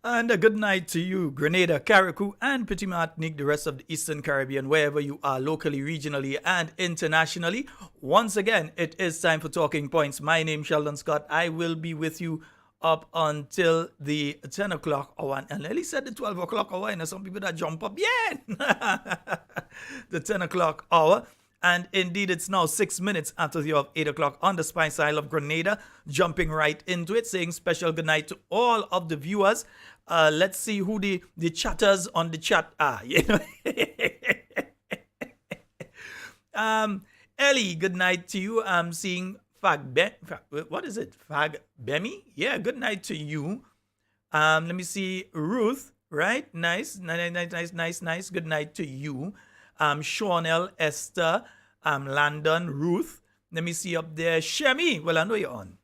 And a good night to you, Grenada, Carriacou, and Petit Martinique, the rest of the Eastern Caribbean, wherever you are locally, regionally, and internationally. Once again, it is time for Talking Points. My name is Sheldon Scott. I will be with you up until the 10 o'clock hour. And Ellie said the 12 o'clock hour, and some people that jump up, the 10 o'clock hour. And indeed, it's now 6 minutes after the hour of 8 o'clock on the Spice Isle of Grenada. Jumping right into it, saying special good night to all of the viewers. Let's see who the chatters on the chat are. Ellie, good night to you. I'm seeing what is it? Fagbemi? Yeah, good night to you. Let me see. Ruth, right? Nice. Good night to you. Shawnell, Esther, Landon, Ruth. Let me see up there. Shemi. Well, I know you're on.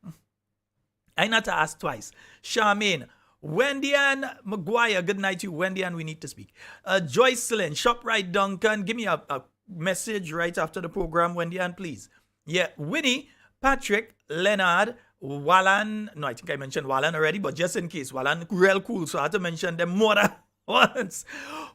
I not to ask twice. Charmaine. Wendy Ann McGuire. Good night to you. Wendy Ann, we need to speak. Joycelyn. ShopRite Duncan. Give me a message right after the program, Wendy Ann, please. Yeah. Winnie, Patrick, Leonard, Wallan. No, I think I mentioned Wallan already, but just in case. Wallan, real cool. So I had to mention them more than once.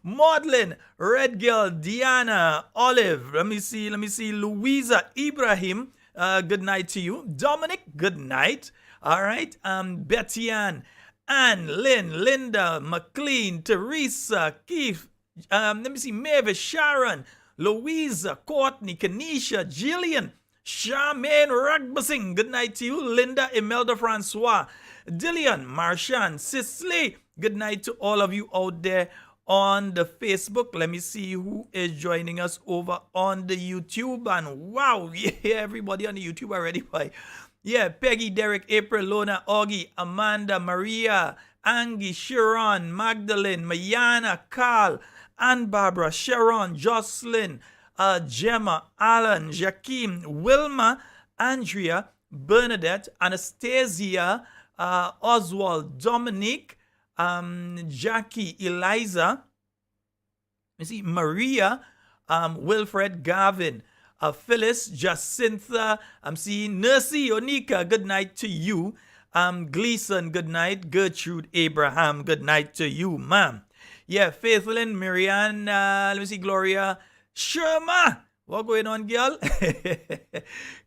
Maudlin, Red Girl, Diana, Olive. Let me see. Louisa, Ibrahim. Good night to you. Dominic, good night. All right. Betty Ann, Lynn, Linda, McLean, Teresa, Keith. Let me see. Mavis, Sharon, Louisa, Courtney, Kenisha, Jillian, Charmaine Ragbasing. Good night to you. Linda, Imelda Francois, Dillian, Marshan, Cicely. Good night to all of you out there on the Facebook. Let me see who is joining us over on the YouTube. And wow, yeah, everybody on the YouTube already. Yeah, Peggy, Derek, April, Lona, Augie, Amanda, Maria, Angie, Sharon, Magdalene, Mayana, Carl, Ann Barbara, Sharon, Jocelyn, Gemma, Alan, Jakeem, Wilma, Andrea, Bernadette, Anastasia, Oswald, Dominique, Jackie, Eliza, you see, Maria, Wilfred, Gavin, Phyllis, Jacintha, I'm seeing Nursey, Onika, good night to you. Gleason, good night. Gertrude, Abraham, good night to you, ma'am. Yeah, Faithlyn, Marianne, let me see, Gloria, Sherma, what going on, girl?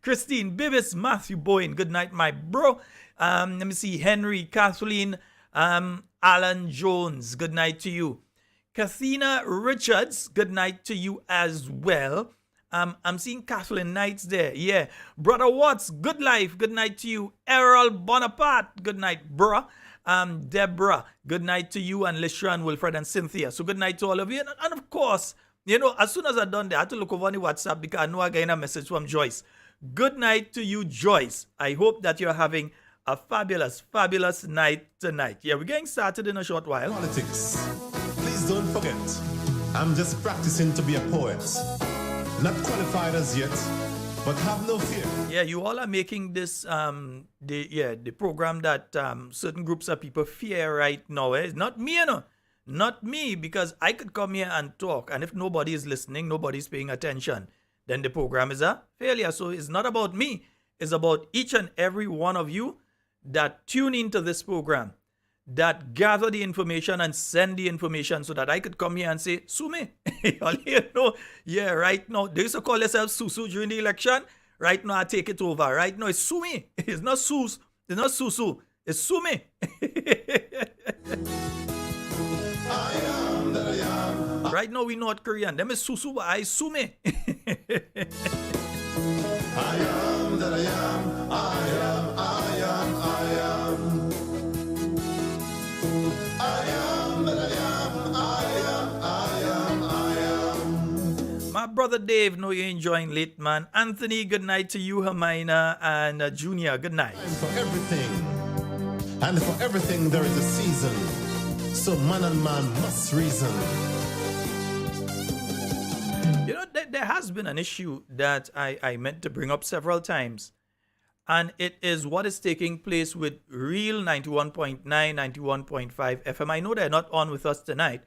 Christine, Bibis, Matthew Boyne, good night, my bro. Let me see, Henry, Kathleen, Alan Jones, good night to you. Kathina Richards, good night to you as well. I'm seeing Kathleen Knights there. Yeah. Brother Watts, good life, good night to you. Errol Bonaparte, good night, bruh. Deborah, good night to you, and Lishran, Wilfred, and Cynthia. So good night to all of you. And of course, you know, as soon as I done that, I had to look over on the WhatsApp because I know I got a message from Joyce. Good night to you, Joyce. I hope that you're having a fabulous, fabulous night tonight. Yeah, we're getting started in a short while. Politics. Please don't forget, I'm just practicing to be a poet. Not qualified as yet, but have no fear. Yeah, you all are making this the program that certain groups of people fear right now. It's not me, you know. Not me, because I could come here and talk, and if nobody is listening, nobody's paying attention, then the program is a failure. So it's not about me. It's about each and every one of you that tune into this program, that gather the information and send the information so that I could come here and say, sue me. You know, yeah, right now, they used to call themselves Susu during the election. Right now, I take it over. Right now, it's sue me. It's not Sus. It's not Susu. It's sue me. I am that I am. Right now, we North Korean. Them is Susu, but I sue me. I am that I am. I am. I am that I am. I am. My brother Dave, know you're enjoying late, man. Anthony, good night to you, Hermina, and Junior, good night. And for everything there is a season. So man and man must reason. You know, there has been an issue that I meant to bring up several times. And it is what is taking place with Real 91.9, 91.5 FM. I know they're not on with us tonight,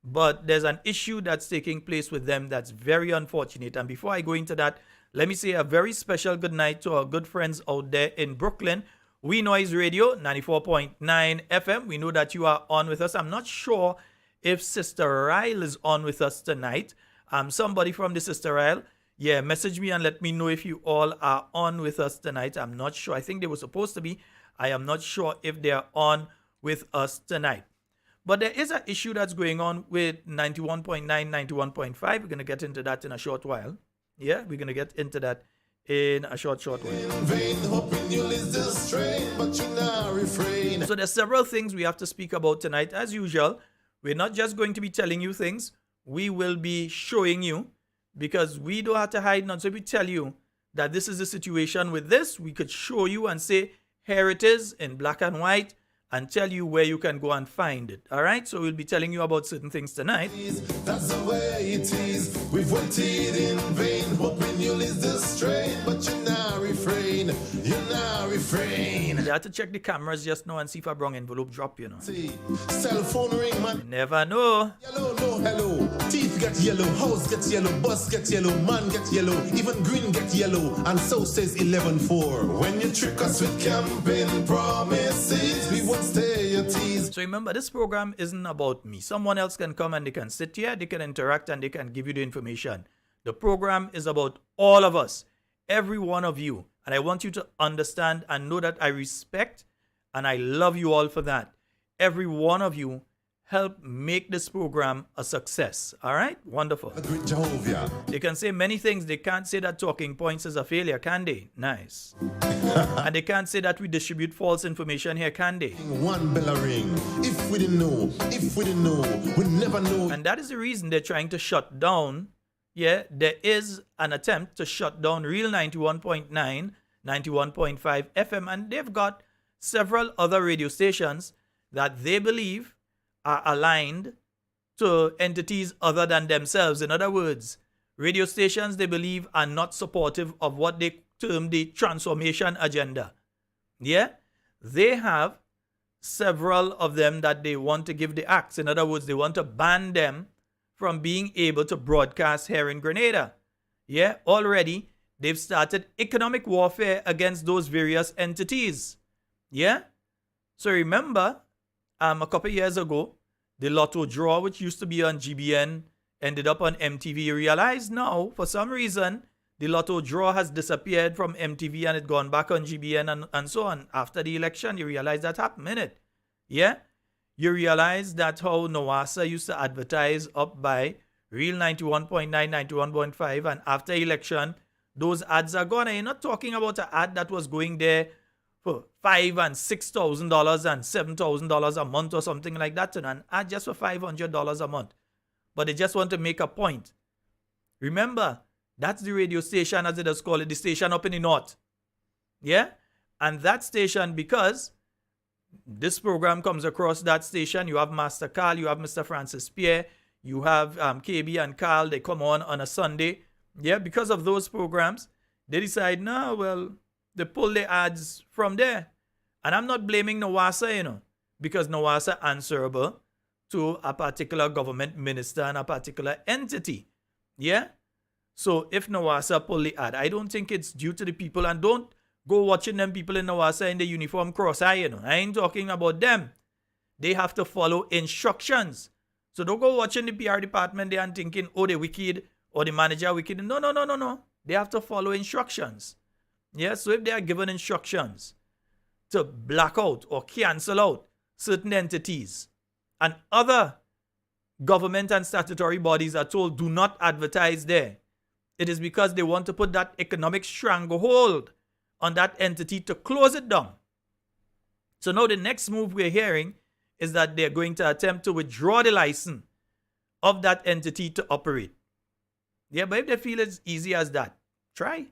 but there's an issue that's taking place with them that's very unfortunate. And before I go into that, let me say a very special good night to our good friends out there in Brooklyn We Noise Radio, 94.9 FM. We know that you are on with us. I'm not sure if Sister Ryle is on with us tonight. Somebody from the Sister Ryle, message me and let me know if you all are on with us tonight. I'm not sure. I think they were supposed to be. I am not sure if they are on with us tonight. But there is an issue that's going on with 91.9, 91.5. We're going to get into that in a short while. Yeah, we're going to get into that in a short while. So there's several things we have to speak about tonight. As usual, we're not just going to be telling you things. We will be showing you, because we don't have to hide none. So if we tell you that this is the situation with this, we could show you and say, here it is in black and white, and tell you where you can go and find it. All right? So we'll be telling you about certain things tonight. That's the way it is. We've waited in vain, hoping you'll ease the strain, but you now refrain. You now refrain. You have to check the cameras just now and see if a wrong envelope drop, you know. See, cell phone ring, man. You never know. Yellow, no, hello. Teeth get yellow, house get yellow, bus get yellow, man get yellow, even green get yellow, and so says 11-4. When you trick us with campaign promises, we won't stay your tease. So remember, this program isn't about me. Someone else can come and they can sit here, they can interact, and they can give you the information. The program is about all of us, every one of you. And I want you to understand and know that I respect and I love you all for that. Every one of you help make this program a success. All right? Wonderful. Jehovah. They can say many things. They can't say that Talking Points is a failure, can they? Nice. And they can't say that we distribute false information here, can they? One bell a ring. If we didn't know, we never know. And that is the reason they're trying to shut down. Yeah, there is an attempt to shut down Real 91.9, 91.5 FM, and they've got several other radio stations that they believe are aligned to entities other than themselves. In other words, radio stations they believe are not supportive of what they term the transformation agenda. Yeah, they have several of them that they want to give the axe. In other words, they want to ban them from being able to broadcast here in Grenada. Yeah, already they've started economic warfare against those various entities. Yeah, so remember, a couple years ago, the Lotto draw, which used to be on GBN, ended up on MTV. You realize now, for some reason, the Lotto draw has disappeared from MTV and it gone back on GBN and so on. After the election, you realize that happened, innit? Yeah? You realize that how Nawasa used to advertise up by Real 91.9, 91.5, and after election, those ads are gone. And you're not talking about an ad that was going there for $5,000 and $6,000 and $7,000 a month or something like that, and an ad just for $500 a month. But they just want to make a point. Remember, that's the radio station, as it is called, the station up in the north. Yeah? And that station, because this program comes across that station, you have Master Carl, you have Mr. Francis Pierre, you have KB and Carl, they come on a Sunday. Yeah, because of those programs, they decide, no, well, they pull the ads from there. And I'm not blaming Nawasa, because Nawasa answerable to a particular government minister and a particular entity. Yeah? So if Nawasa pull the ad, I don't think it's due to the people, and don't go watching them people in Nawasa in the uniform cross-eye, I ain't talking about them. They have to follow instructions. So don't go watching the PR department there and thinking, oh, they're wicked, or the manager wicked. No. They have to follow instructions. Yeah, so if they are given instructions to black out or cancel out certain entities, and other government and statutory bodies are told do not advertise there, it is because they want to put that economic stranglehold on that entity to close it down. So now the next move we're hearing is that they're going to attempt to withdraw the license of that entity to operate. Yeah, but if they feel it's easy as that, try.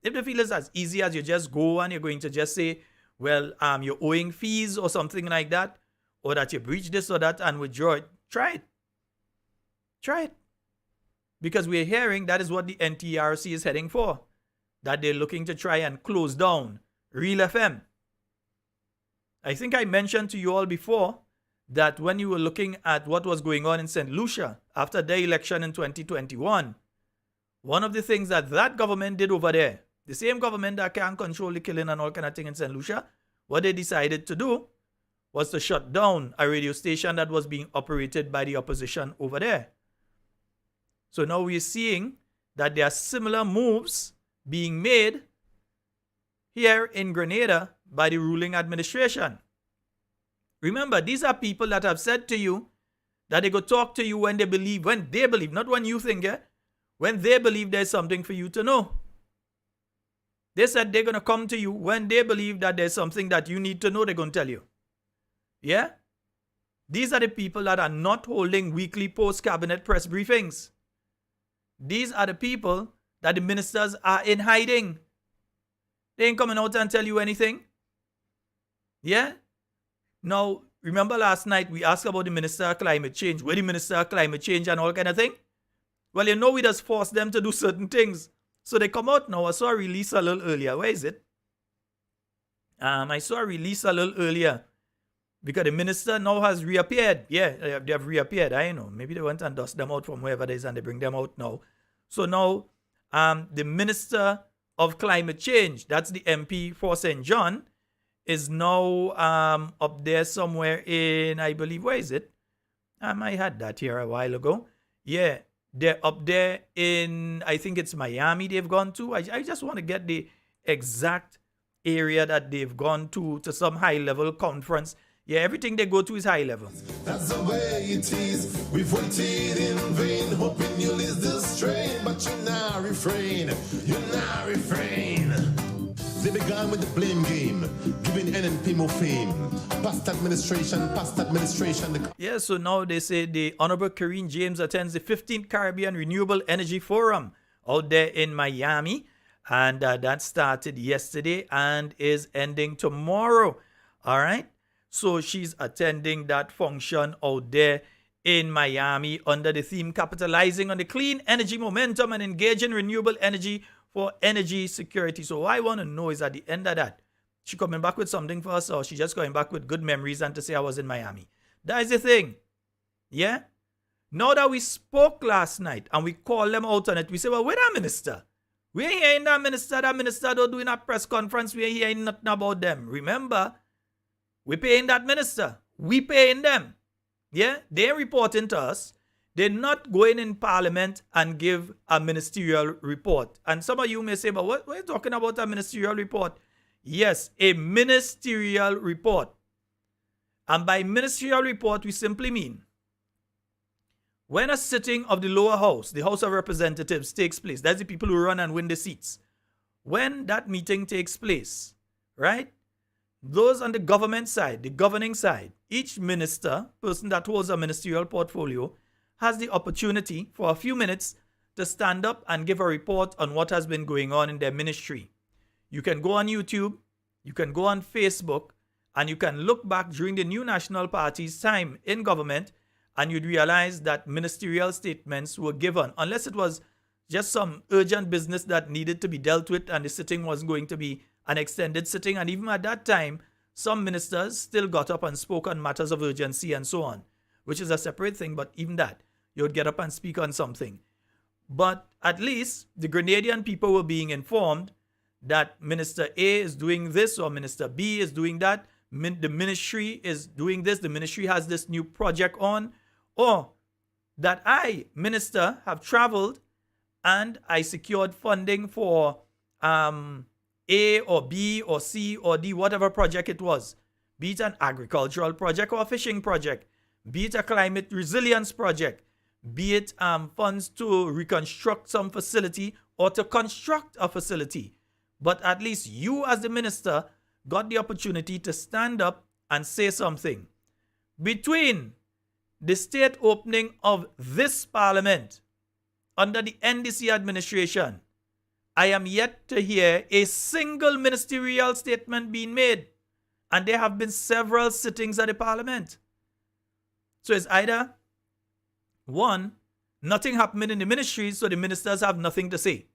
If they feel it's as easy as you just go and you're going to just say, well, you're owing fees or something like that, or that you breach this or that and withdraw it, try it. Try it. Because we're hearing that is what the NTRC is heading for, that they're looking to try and close down Real FM. I think I mentioned to you all before that when you were looking at what was going on in St. Lucia after the election in 2021, one of the things that government did over there The same government that can't control the killing and all kind of thing in St. Lucia, what they decided to do was to shut down a radio station that was being operated by the opposition over there. So now we're seeing that there are similar moves being made here in Grenada by the ruling administration. Remember, these are people that have said to you that they go talk to you when they believe, not when you think, when they believe there's something for you to know. They said they're going to come to you when they believe that there's something that you need to know, they're going to tell you. Yeah? These are the people that are not holding weekly post-cabinet press briefings. These are the people that the ministers are in hiding. They ain't coming out and tell you anything. Yeah? Now, remember last night we asked about the Minister of Climate Change, where the Minister of Climate Change and all kind of thing. Well, you know we just force them to do certain things. So they come out now. I saw a release a little earlier. Where is it? I saw a release a little earlier. Because the minister now has reappeared. Yeah, they have reappeared. I know. Maybe they went and dust them out from wherever they is and they bring them out now. So now, the Minister of Climate Change, that's the MP for St. John, is now up there somewhere in, I believe, where is it? I had that here a while ago. Yeah, they're up there in, I think it's Miami they've gone to. I just want to get the exact area that they've gone to some high-level conference. Yeah, everything they go to is high level. That's the way it is. We've waited in vain, hoping you'll ease the strain, but you now refrain. You now refrain. They began with the blame game, giving NNP more fame. Past administration. Yeah, so now they say the Honorable Karine James attends the 15th Caribbean Renewable Energy Forum out there in Miami. And that started yesterday and is ending tomorrow. All right. So she's attending that function out there in Miami under the theme capitalizing on the clean energy momentum and engaging renewable energy for energy security. So what I want to know is at the end of that, she coming back with something for us or she just going back with good memories and to say I was in Miami. That is the thing. Yeah? Now that we spoke last night and we called them out on it, we say, well, where that minister? We ain't hearing that minister. That minister don't do in a press conference. We ain't hearing nothing about them. Remember, we paying that minister. We paying them. Yeah? They're reporting to us. They're not going in parliament and give a ministerial report. And some of you may say, but what are you talking about a ministerial report? Yes, a ministerial report. And by ministerial report, we simply mean when a sitting of the lower house, the House of Representatives, takes place, that's the people who run and win the seats. When that meeting takes place, right? Those on the government side, the governing side, each minister, person that holds a ministerial portfolio, has the opportunity for a few minutes to stand up and give a report on what has been going on in their ministry. You can go on YouTube, you can go on Facebook, and you can look back during the New National Party's time in government, and you'd realize that ministerial statements were given, unless it was just some urgent business that needed to be dealt with and the sitting wasn't going to be an extended sitting. And even at that time, some ministers still got up and spoke on matters of urgency and so on, which is a separate thing, but even that, you would get up and speak on something. But at least the Grenadian people were being informed that Minister A is doing this or Minister B is doing that. The ministry is doing this. The ministry has this new project on. Or that I, minister, have traveled and I secured funding for A or B or C or D, whatever project it was. Be it an agricultural project or a fishing project. Be it a climate resilience project. Be it funds to reconstruct some facility or to construct a facility. But at least you as the minister got the opportunity to stand up and say something. Between the state opening of this parliament under the NDC administration, I am yet to hear a single ministerial statement being made. And there have been several sittings at the parliament. So it's either, one, nothing happening in the ministries, so the ministers have nothing to say.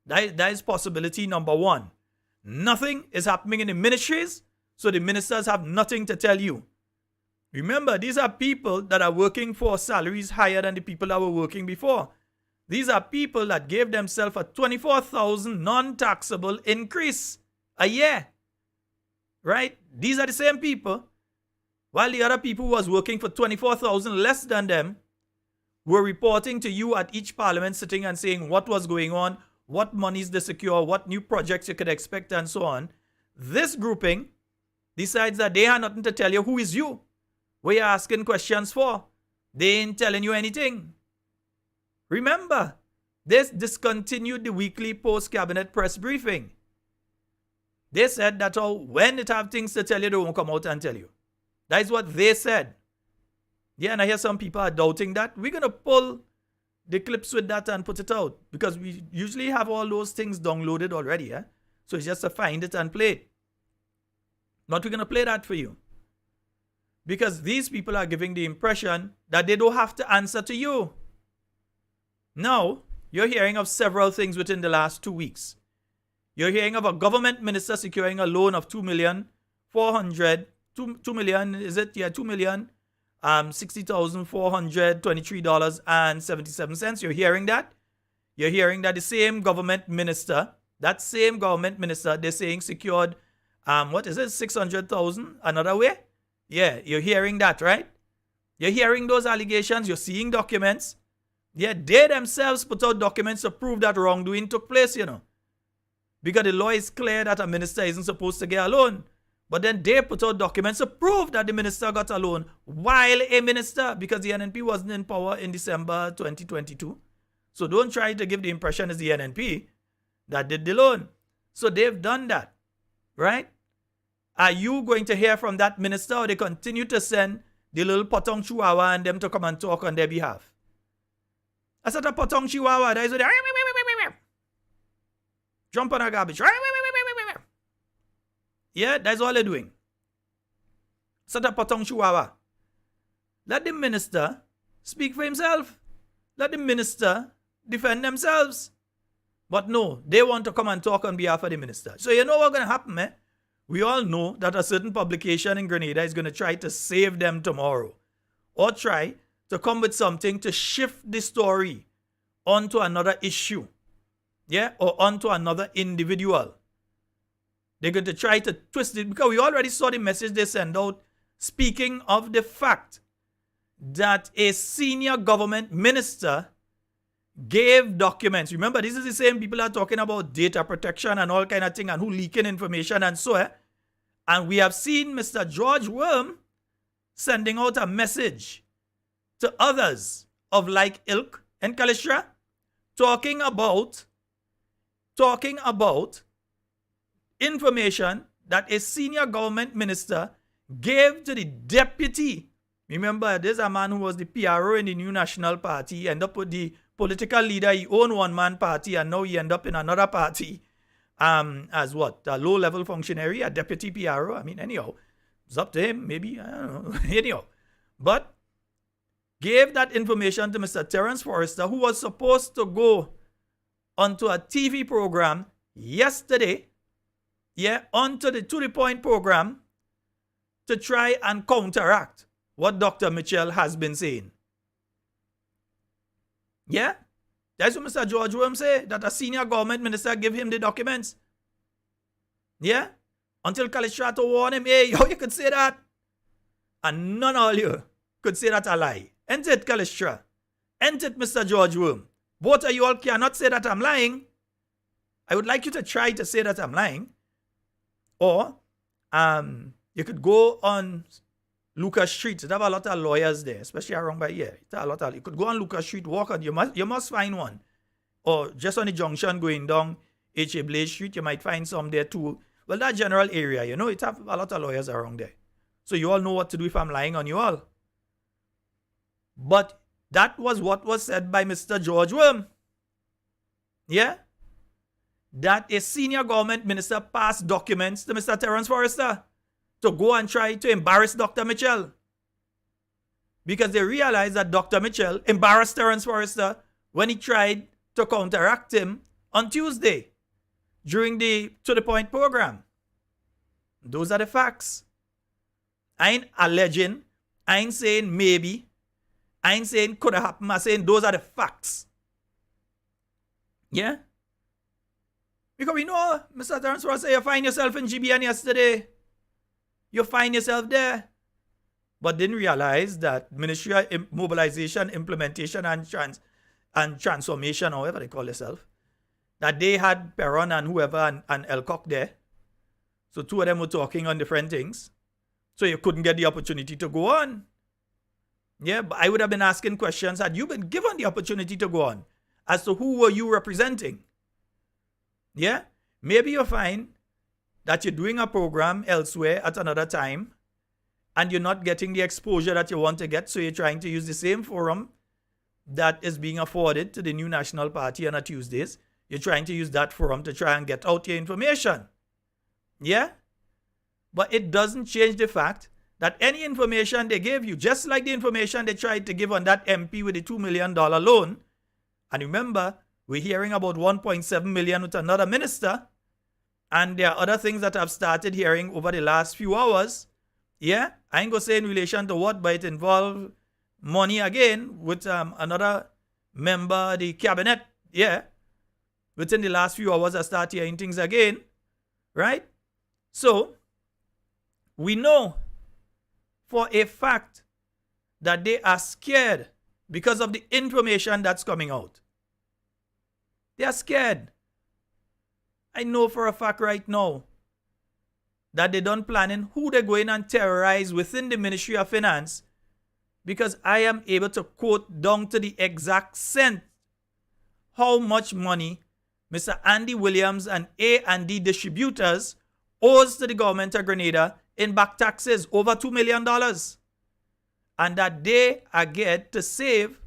That is possibility number one. Nothing is happening in the ministries, so the ministers have nothing to tell you. Remember, these are people that are working for salaries higher than the people that were working before. These are people that gave themselves a 24,000 non-taxable increase a year. Right? These are the same people. While the other people who was working for 24,000 less than them were reporting to you at each parliament sitting and saying what was going on, what monies they secure, what new projects you could expect, and so on. This grouping decides that they have nothing to tell you. Who is you? What you're asking questions for? They ain't telling you anything. Remember, this discontinued the weekly post-cabinet press briefing. They said that when it have things to tell you, they won't come out and tell you. That is what they said. Yeah, and I hear some people are doubting that. We're going to pull the clips with that and put it out because we usually have all those things downloaded already. So it's just to find it and play it. But we're going to play that for you. Because these people are giving the impression that they don't have to answer to you. Now, you're hearing of several things within the last 2 weeks. You're hearing of a government minister securing a loan of $2,60,423.77. You're hearing that? You're hearing that the same government minister, they're saying secured, $600,000 another way? Yeah, you're hearing that, right? You're hearing those allegations, you're seeing documents. Yeah, they themselves put out documents to prove that wrongdoing took place, Because the law is clear that a minister isn't supposed to get a loan. But then they put out documents to prove that the minister got a loan while a minister, because the NNP wasn't in power in December 2022. So don't try to give the impression it's the NNP that did the loan. So they've done that, right? Are you going to hear from that minister, or they continue to send the little potong chihuahua and them to come and talk on their behalf? I said a potong chihuahua, that is what they jump on a garbage. Yeah, that's all they're doing. Set a potong chihuahua. Let the minister speak for himself. Let the minister defend themselves. But no, they want to come and talk on behalf of the minister. So you know what's going to happen, We all know that a certain publication in Grenada is going to try to save them tomorrow. Or try to come with something to shift the story onto another issue. Yeah, or onto another individual. They're going to try to twist it because we already saw the message they sent out speaking of the fact that a senior government minister gave documents. Remember, this is the same people are talking about data protection and all kind of thing and who leaking information and so on. And we have seen Mr. George Worm sending out a message to others of like ilk and Kalistra talking about information that a senior government minister gave to the deputy. Remember, there's a man who was the PRO in the New National Party, ended up with the political leader, he owned one-man party, and now he ended up in another party as what? A low-level functionary, a deputy PRO. I mean, anyhow, it's up to him, maybe, I don't know. Anyhow, but gave that information to Mr. Terence Forrester, who was supposed to go onto a TV program yesterday, onto the To The Point program to try and counteract what Dr. Mitchell has been saying. Yeah? That's what Mr. George Worm said, that a senior government minister give him the documents. Yeah? Until Kalistrato warned him, hey, you could say that. And none of you could say that a lie. Ain't it, Kalistra? Ain't it, Mr. George Worm? Both of you all cannot say that I'm lying. I would like you to try to say that I'm lying. Or you could go on Lucas Street. They have a lot of lawyers there, especially around by here. You could go on Lucas Street, walk on. You must find one. Or just on the junction going down H.A. Blaze Street, you might find some there too. Well, that general area, it have a lot of lawyers around there. So you all know what to do if I'm lying on you all. But that was what was said by Mr. George Worm. Yeah? That a senior government minister passed documents to Mr. Terence Forrester to go and try to embarrass Dr. Mitchell. Because they realized that Dr. Mitchell embarrassed Terence Forrester when he tried to counteract him on Tuesday during the To The Point program. Those are the facts. I ain't alleging. I ain't saying maybe. I ain't saying could have happened. I'm saying those are the facts. Yeah? Because we know, Mr. Terence Ross said, you find yourself in GBN yesterday. You find yourself there. But didn't realize that Ministerial Mobilization, Implementation, and Transformation, or whatever they call themselves, that they had Perron and whoever and Elcock there. So two of them were talking on different things. So you couldn't get the opportunity to go on. Yeah, but I would have been asking questions had you been given the opportunity to go on as to who were you representing. Yeah, maybe you find that you're doing a program elsewhere at another time and you're not getting the exposure that you want to get, so you're trying to use the same forum that is being afforded to the New National Party on a Tuesdays. You're trying to use that forum to try and get out your information. Yeah? But it doesn't change the fact that any information they gave you, just like the information they tried to give on that MP with the $2 million loan, and remember, we're hearing about 1.7 million with another minister, and there are other things that I've started hearing over the last few hours. Yeah, I ain't gonna say in relation to what, but it involved money again with another member of the cabinet. Yeah, within the last few hours I start hearing things again, right? So we know for a fact that they are scared because of the information that's coming out. They are scared. I know for a fact right now that they done planning who they're going and terrorize within the Ministry of Finance, because I am able to quote down to the exact cent how much money Mr. Andy Williams and A&D distributors owes to the government of Grenada in back taxes, over $2 million. And that they are get to save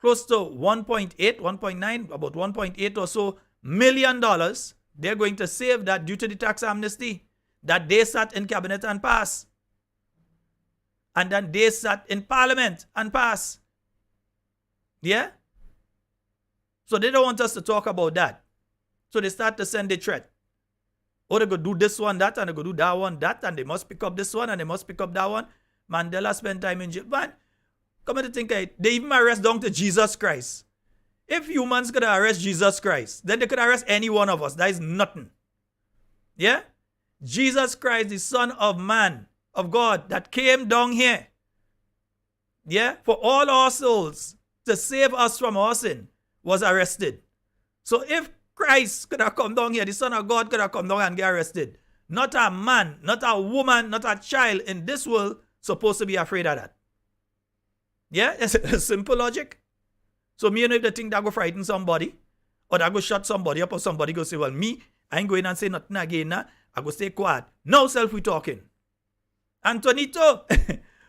close to 1.8, 1.9, about 1.8 or so million dollars. They're going to save that due to the tax amnesty that they sat in cabinet and pass. And then they sat in parliament and pass. Yeah? So they don't want us to talk about that. So they start to send the threat. Oh, they go do this one, that, and they go do that one, that, and they must pick up this one, and they must pick up that one. Mandela spent time in jail. Man, come to think of it, they even arrest down to Jesus Christ. If humans could arrest Jesus Christ, then they could arrest any one of us. That is nothing. Yeah? Jesus Christ, the Son of Man, of God, that came down here. Yeah? For all our souls, to save us from our sin, was arrested. So if Christ could have come down here, the Son of God could have come down and get arrested, not a man, not a woman, not a child in this world supposed to be afraid of that. Yeah? It's a simple logic. So me, if they think that go frighten somebody, or that go shut somebody up, or somebody go say, well, me, I ain't going and say nothing again now. I go stay quiet. No self we talking. Antonito,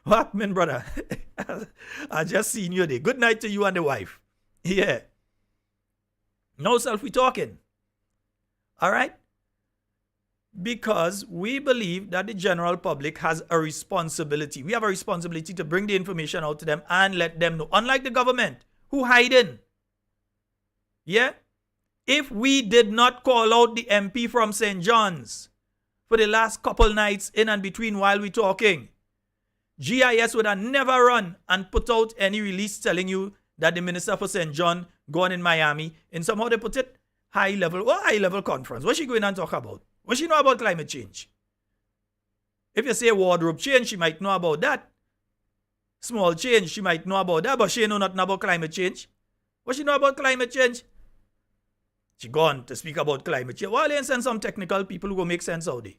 what happened, brother? I just seen you there. Good night to you and the wife. Yeah. No self we talking. All right? Because we believe that the general public has a responsibility. We have a responsibility to bring the information out to them and let them know. Unlike the government, who hiding. Yeah? If we did not call out the MP from St. John's for the last couple nights in and between while we're talking, GIS would have never run and put out any release telling you that the minister for St. John gone in Miami in somehow they put it high level conference. What's she going and talk about? What she know about climate change? If you say wardrobe change, she might know about that. Small change, she might know about that, but she know nothing about climate change. What she know about climate change? She gone to speak about climate change. Well, they send some technical people who go make sense out of it.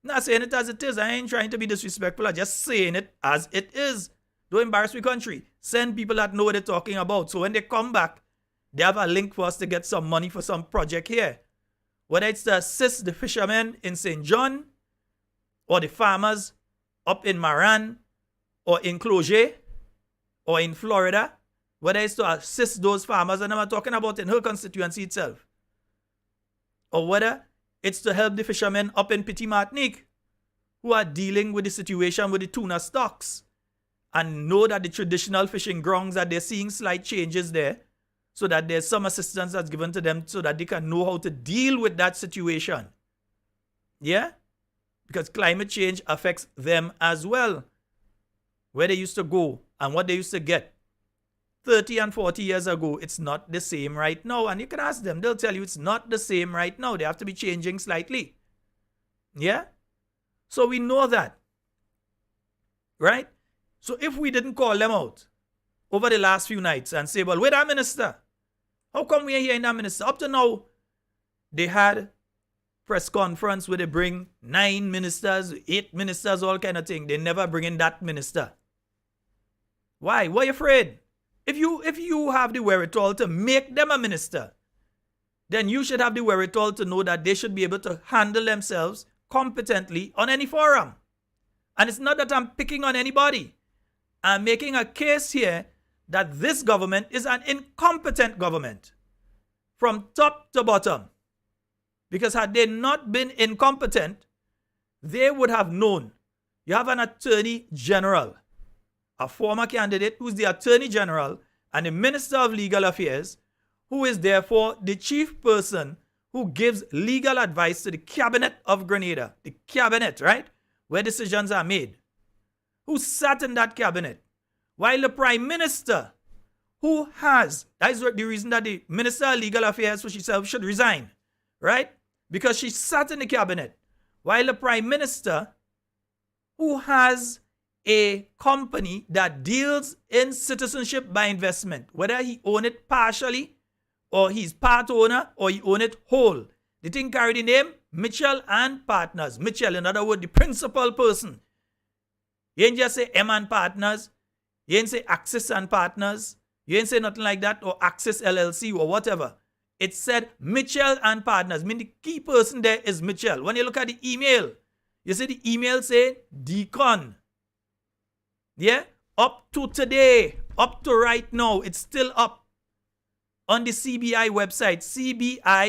Not saying it as it is. I ain't trying to be disrespectful. I'm just saying it as it is. Don't embarrass the country. Send people that know what they're talking about. So when they come back, they have a link for us to get some money for some project here. Whether it's to assist the fishermen in St. John, or the farmers up in Maran, or in Cloget, or in Florida, whether it's to assist those farmers, and I'm talking about in her constituency itself, or whether it's to help the fishermen up in Petit Martinique who are dealing with the situation with the tuna stocks and know that the traditional fishing grounds that they're seeing slight changes there, so that there's some assistance that's given to them so that they can know how to deal with that situation. Yeah? Because climate change affects them as well. Where they used to go and what they used to get. 30 and 40 years ago, it's not the same right now. And you can ask them, they'll tell you it's not the same right now. They have to be changing slightly. Yeah? So we know that. Right? So if we didn't call them out over the last few nights and say, well, where's that minister? How come we are hearing that minister? Up to now, they had press conference where they bring 9 ministers, 8 ministers, all kind of thing. They never bring in that minister. Why? Why are you afraid? If you have the wherewithal to make them a minister, then you should have the wherewithal to know that they should be able to handle themselves competently on any forum. And it's not that I'm picking on anybody. I'm making a case here that this government is an incompetent government from top to bottom. Because had they not been incompetent, they would have known. You have an attorney general, a former candidate who's the attorney general and the minister of legal affairs, who is therefore the chief person who gives legal advice to the cabinet of Grenada. The cabinet, right? Where decisions are made. Who sat in that cabinet? While the prime minister, who has, that is the reason that the minister of legal affairs for herself should resign, right? Because she sat in the cabinet. While the prime minister, who has a company that deals in citizenship by investment, whether he own it partially, or he's part owner, or he own it whole. The thing carry the name Mitchell and Partners. Mitchell, in other words, the principal person. You ain't just say M and Partners. You ain't say Axis and Partners. You ain't say nothing like that, or Axis LLC, or whatever. It said Mitchell and Partners. I mean, the key person there is Mitchell. When you look at the email, you see the email say Deacon. Yeah? Up to today, up to right now, it's still up on the CBI website, cbi.gov.gd.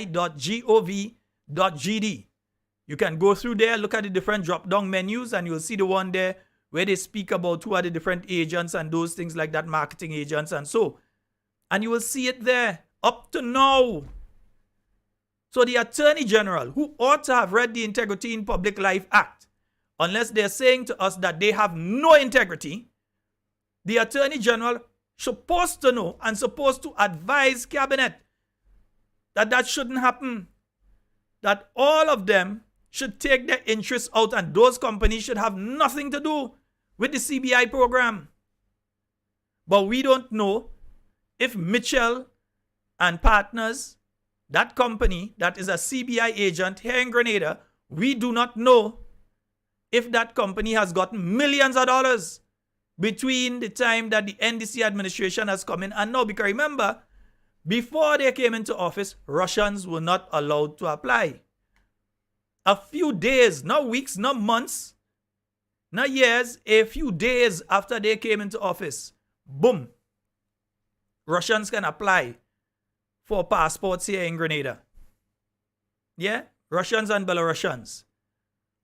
You can go through there, look at the different drop-down menus, and you'll see the one there where they speak about who are the different agents and those things like that, marketing agents and so. And you will see it there, up to now. So the Attorney General, who ought to have read the Integrity in Public Life Act, unless they're saying to us that they have no integrity, the Attorney General supposed to know and supposed to advise cabinet that that shouldn't happen. That all of them should take their interests out and those companies should have nothing to do with the CBI program. But we don't know if Mitchell and Partners, that company that is a CBI agent here in Grenada, we do not know if that company has gotten millions of dollars between the time that the NDC administration has come in and now. Because remember, before they came into office, Russians were not allowed to apply. A few days, not weeks, not months, not years, a few days after they came into office, boom, Russians can apply for passports here in Grenada. Yeah? Russians and Belarusians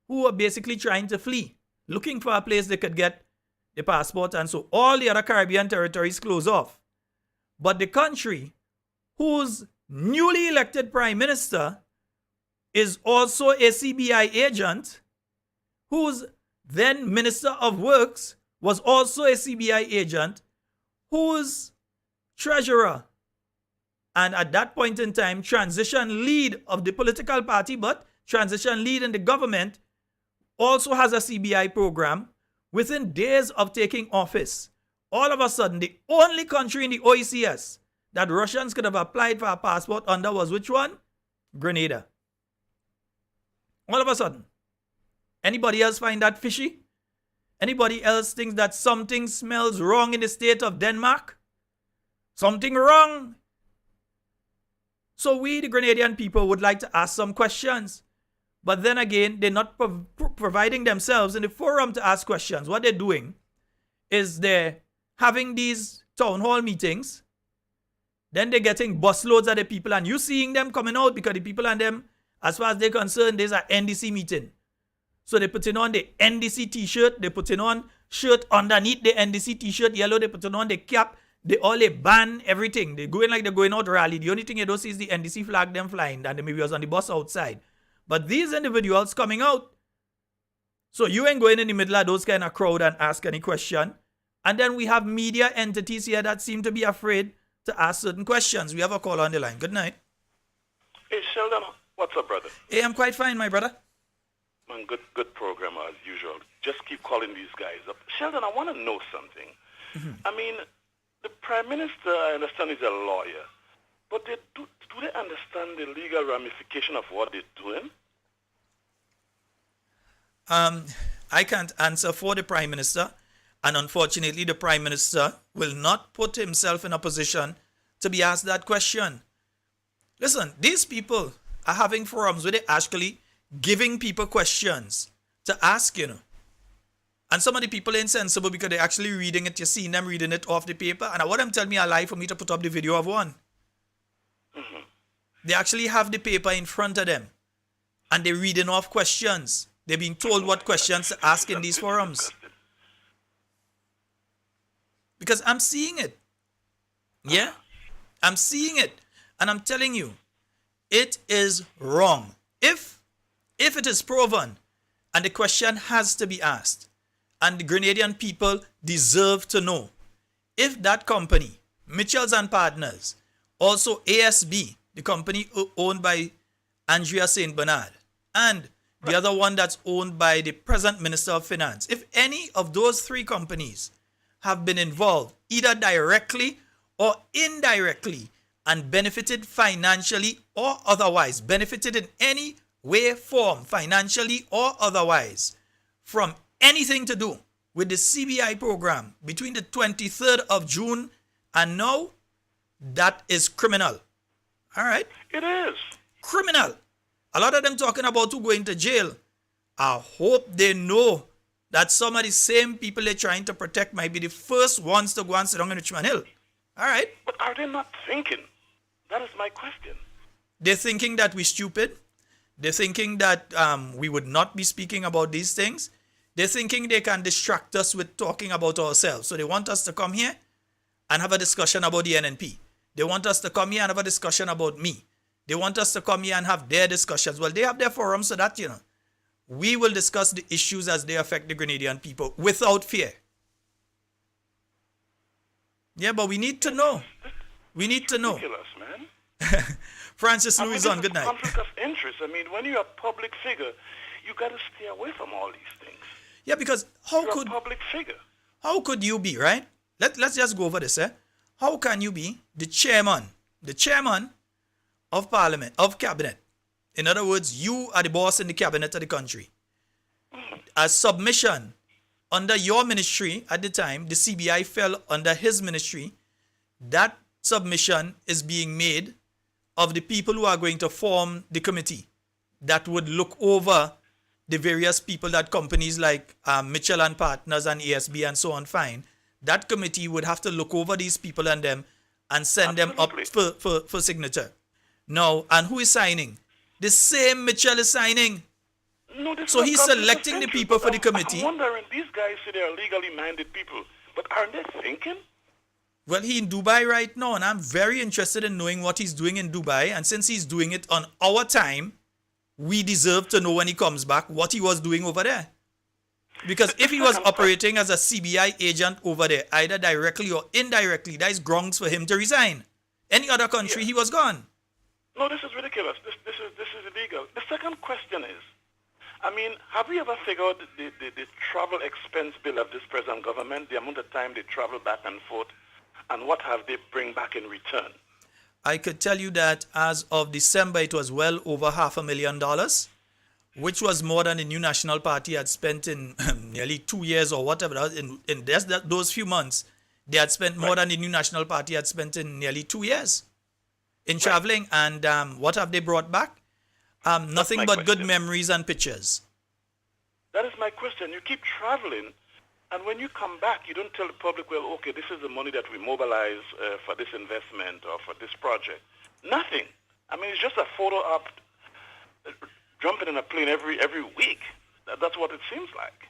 who are basically trying to flee, looking for a place they could get the passport, and so all the other Caribbean territories close off. But the country whose newly elected prime minister is also a CBI agent, whose then Minister of Works was also a CBI agent, whose treasurer and at that point in time transition lead of the political party, but transition lead in the government, also has a CBI program. Within days of taking office, all of a sudden, the only country in the OECS that Russians could have applied for a passport under was which one? Grenada. All of a sudden. Anybody else find that fishy? Anybody else thinks that something smells wrong in the state of Denmark? Something wrong. So we, the Grenadian people, would like to ask some questions. But then again, they're not providing themselves in the forum to ask questions. What they're doing is they're having these town hall meetings. Then they're getting busloads of the people and you seeing them coming out because the people and them, as far as they're concerned, there's an NDC meeting. So they're putting on the NDC t-shirt. They're putting on shirt underneath the NDC t-shirt, yellow. They're putting on the cap. They ban everything. They're going like they're going out rally. The only thing you don't see is the NDC flag them flying and maybe was on the bus outside. But these individuals coming out, so you ain't going in the middle of those kind of crowd and ask any question And then we have media entities here that seem to be afraid to ask certain questions. We have a caller on the line. Good night. Hey, Sheldon, what's up, brother? Hey, I'm quite fine, my brother. Man, good program as usual. Just keep calling these guys up. Sheldon, I want to know something. I mean, the Prime Minister, I understand, is a lawyer. But do they understand the legal ramification of what they're doing? I can't answer for the Prime Minister. And unfortunately, the Prime Minister will not put himself in a position to be asked that question. Listen, these people are having forums where they're actually giving people questions to ask, And some of the people are insensible because they're actually reading it. You're seeing them reading it off the paper. And what I'm telling me, a lie for me to put up the video of one. They actually have the paper in front of them. And they're reading off questions. They're being told what questions to ask in these forums. Because I'm seeing it. Yeah? I'm seeing it. And I'm telling you, it is wrong. If it is proven, and the question has to be asked, and the Grenadian people deserve to know, if that company, Mitchells and Partners, also ASB, the company owned by Andrea St. Bernard, and the other one that's owned by the present Minister of Finance, if any of those three companies have been involved, either directly or indirectly, and benefited financially or otherwise, benefited in any way, form, financially or otherwise, from anything to do with the CBI program between the 23rd of June and now, that is criminal. All right? It is. Criminal. A lot of them talking about who going to jail. I hope they know that some of the same people they're trying to protect might be the first ones to go and sit down on Richmond Hill. All right? But are they not thinking? That is my question. They're thinking that we're stupid. They're thinking that we would not be speaking about these things. They're thinking they can distract us with talking about ourselves. So they want us to come here and have a discussion about the NNP. They want us to come here and have a discussion about me. They want us to come here and have their discussions. Well, they have their forum so that, we will discuss the issues as they affect the Grenadian people without fear. Yeah, but we need to know. We need to know. Ridiculous, man. Francis Louis on, good night. Conflict of interest. I mean, when you're a public figure, you got to stay away from all these things. Yeah, because You're a public figure. how could you be, right? Let's just go over this, eh? How can you be the chairman of Parliament, of Cabinet? In other words, you are the boss in the Cabinet of the country. A submission under your ministry at the time, the CBI fell under his ministry. That submission is being made of the people who are going to form the committee that would look over the various people that companies like Mitchell and Partners and ASB and so on find. That committee would have to look over these people and them and send them up for signature. Now, and who is signing? The same Mitchell is signing. No, So he's selecting the people for the committee. I'm wondering, these guys say they're legally minded people, but aren't they thinking? Well, he's in Dubai right now, and I'm very interested in knowing what he's doing in Dubai. And since he's doing it on our time, we deserve to know when he comes back what he was doing over there. Because if he was operating as a CBI agent over there, either directly or indirectly, that is grounds for him to resign. Any other country, he was gone. No, this is ridiculous. This is illegal. The second question is, I mean, have we ever figured the travel expense bill of this present government, the amount of time they travel back and forth, and what have they bring back in return? I could tell you that as of December, it was well over $500,000, which was more than the New National Party had spent in nearly 2 years or whatever. In those few months, they had spent more than the New National Party had spent in nearly 2 years in traveling. And what have they brought back? Nothing but good memories and pictures. That is my question. You keep traveling, and when you come back, you don't tell the public, well, okay, this is the money that we mobilize for this investment or for this project. Nothing. I mean, it's just a photo op jumping in a plane every week. That's what it seems like.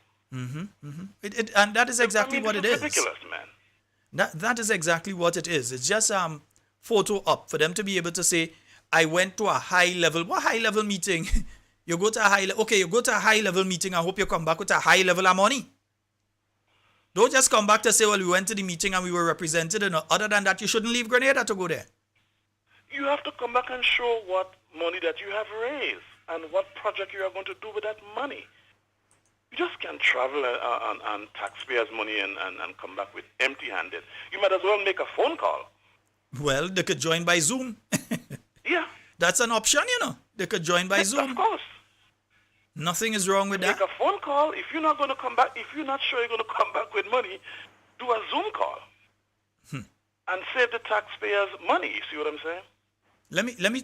And that is exactly what it is. Ridiculous, man. That is exactly what it is. It's just photo up for them to be able to say, I went to a high level. What high level meeting? You go to a high level. Okay, you go to a high level meeting. I hope you come back with a high level of money. Don't just come back to say, well, we went to the meeting and we were represented. And other than that, you shouldn't leave Grenada to go there. You have to come back and show what money that you have raised and what project you are going to do with that money. You just can't travel on taxpayers' money and come back with empty-handed. You might as well make a phone call. Well, they could join by Zoom. Yeah. That's an option, you know. They could join by Zoom. Of course. Nothing is wrong with that. Make a phone call. If you're not going to come back, if you're not sure you're going to come back with money, do a Zoom call. And save the taxpayers' money. You see what I'm saying?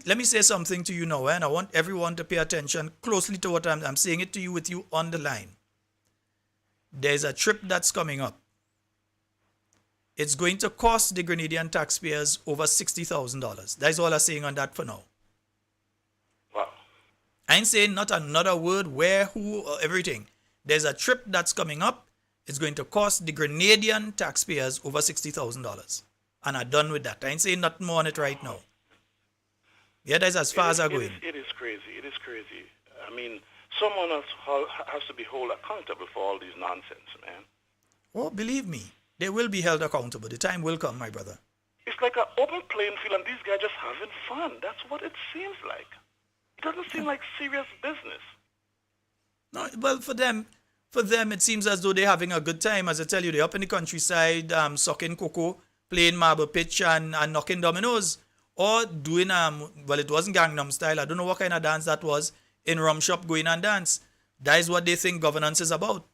Let me say something to you now, and I want everyone to pay attention closely to what I'm saying it to you with you on the line. There's a trip that's coming up. It's going to cost the Grenadian taxpayers over $60,000. That's all I'm saying on that for now. Wow. I ain't saying not another word, where, who, or everything. There's a trip that's coming up. It's going to cost the Grenadian taxpayers over $60,000. And I'm done with that. I ain't saying nothing more on it right now. Yeah, that's as far as I'm going. It is crazy. It is crazy. I mean, someone else has to be held accountable for all these nonsense, man. Oh, believe me, they will be held accountable. The time will come, my brother. It's like an open playing field, and these guys just having fun. That's what it seems like. It doesn't seem like serious business. No, well, for them, it seems as though they're having a good time. As I tell you, they're up in the countryside, sucking cocoa, playing marble pitch, and knocking dominoes. Or doing, well, it wasn't Gangnam Style. I don't know what kind of dance that was. In rum shop, going and dance. That is what they think governance is about.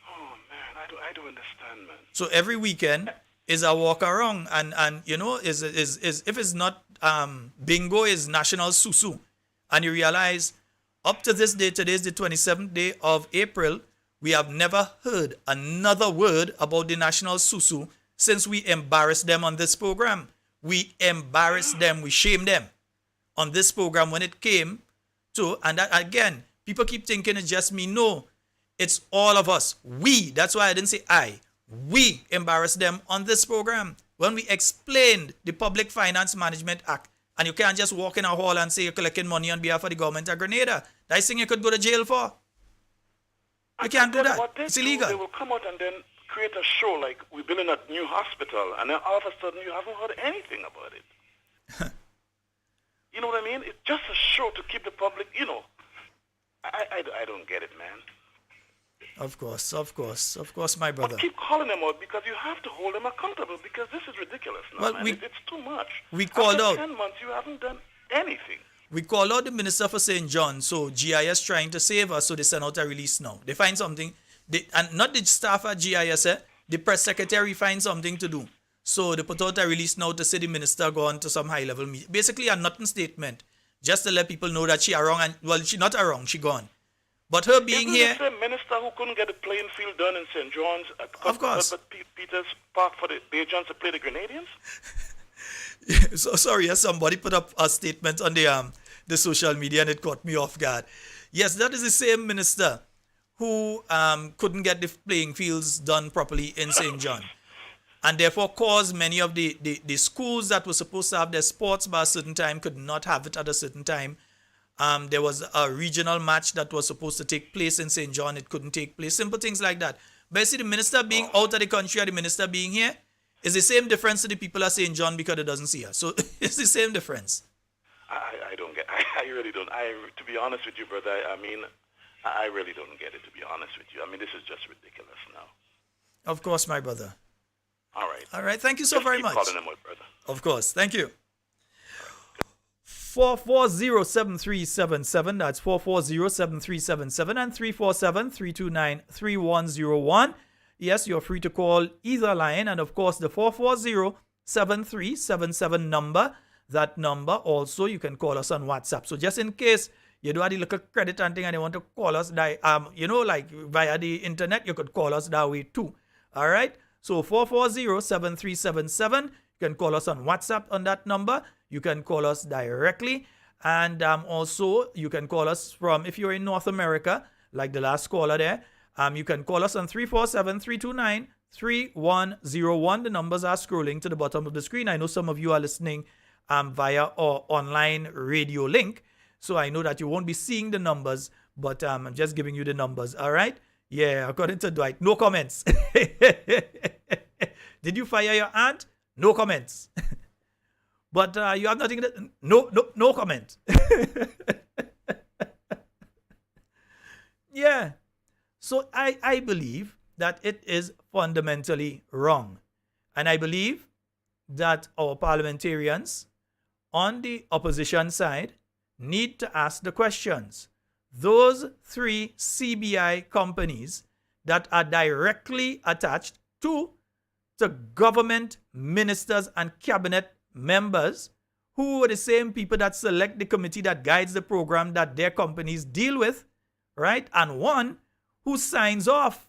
Oh, man, I don't understand, man. So every weekend is a walk around. And you know, is if it's not bingo, is National Susu. And you realize, up to this day, today is the 27th day of April, we have never heard another word about the National Susu since we embarrassed them on this program. We embarrassed them, we shamed them on this program when it came to, and that again, people keep thinking it's just me. No, it's all of us. We, that's why I didn't say I. We embarrassed them on this program when we explained the Public Finance Management Act. And you can't just walk in a hall and say you're collecting money on behalf of the government of Grenada. That's thing you could go to jail for. You can't do that. It's illegal. They will come out and then create a show like we're building a new hospital, and then all of a sudden you haven't heard anything about it. You know what I mean? It's just a show to keep the public, you know. I don't get it, man. Of course, my brother. But keep calling them out because you have to hold them accountable because this is ridiculous now, well, man. It's too much. We called After out. 10 months, you haven't done anything. We called out the Minister for St. John, so GIS trying to save us, so they send out a release now. They find something, and not the staff at GIS, the press secretary finds something to do. So they put out a release now to say the minister gone to some high-level meeting. Basically a nothing statement, just to let people know that she are wrong, and well, she not a wrong, she gone. But her being Isn't here... the same minister who couldn't get the playing field done in St. John's Of course. But Peter's Park for the Bajans to play the Grenadians? So sorry, somebody put up a statement on the social media and it caught me off guard. Yes, that is the same minister who couldn't get the playing fields done properly in St. John. And therefore caused many of the schools that were supposed to have their sports by a certain time could not have it at a certain time. There was a regional match that was supposed to take place in St. John. It couldn't take place. Simple things like that. But you see, the minister being out of the country or the minister being here is the same difference to the people at St. John because it doesn't see her. So it's the same difference. I don't get I really don't. To be honest with you, brother, I mean, I really don't get it, to be honest with you. I mean, this is just ridiculous now. Of course, my brother. All right. All right. Thank you so very much. Keep calling them out, brother. Of course. Thank you. 440-7377. That's 440-7377 and 347-329-3101. Yes, you're free to call either line. And of course, the 440-7377 number. That number also, you can call us on WhatsApp. So just in case you do have the little credit and thing and you want to call us, like via the internet, you could call us that way too. All right. So 440-7377. You can call us on WhatsApp on that number. You can call us directly. And also, you can call us from, if you're in North America, like the last caller there, you can call us on 347-329-3101. The numbers are scrolling to the bottom of the screen. I know some of you are listening via our online radio link. So I know that you won't be seeing the numbers, but I'm just giving you the numbers. All right. Yeah, according to Dwight, no comments. Did you fire your aunt? No comments. But you have nothing to, no comment. Yeah. So I believe that it is fundamentally wrong. And I believe that our parliamentarians on the opposition side need to ask the questions. Those three CBI companies that are directly attached to government ministers and cabinet members who are the same people that select the committee that guides the program that their companies deal with, right? And one who signs off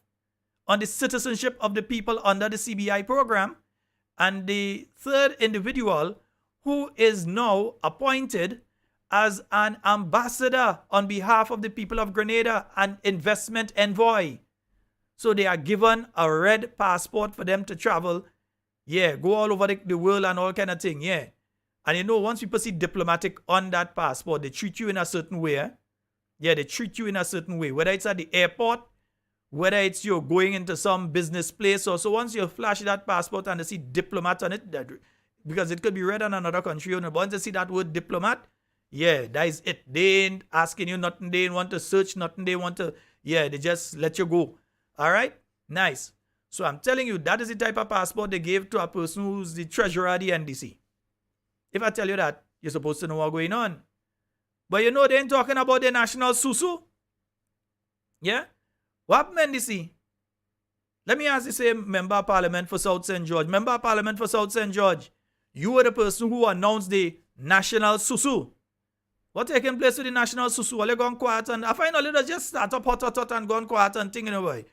on the citizenship of the people under the CBI program, and the third individual who is now appointed as an ambassador on behalf of the people of Grenada, an investment envoy. So they are given a red passport for them to travel. Yeah, go all over the world and all kind of thing. Yeah. And you know, once people see diplomatic on that passport, they treat you in a certain way. Yeah, they treat you in a certain way. Whether it's at the airport, whether it's you're going into some business place or so, once you flash that passport and they see diplomat on it, because it could be read in another country, but once they see that word diplomat, yeah, that is it. They ain't asking you nothing. They ain't want to search nothing. They want to, yeah, they just let you go. All right? Nice. So I'm telling you, that is the type of passport they gave to a person who's the treasurer of the NDC. If I tell you that, you're supposed to know what's going on. But you know, they ain't talking about the national susu. Yeah? What happened, NDC? Let me ask the same member of parliament for South St. George. Member of parliament for South St. George, you were the person who announced the national susu. What taking place with the national susu? All they gone quiet and I find all they just start up hot and gone quiet and thinking away.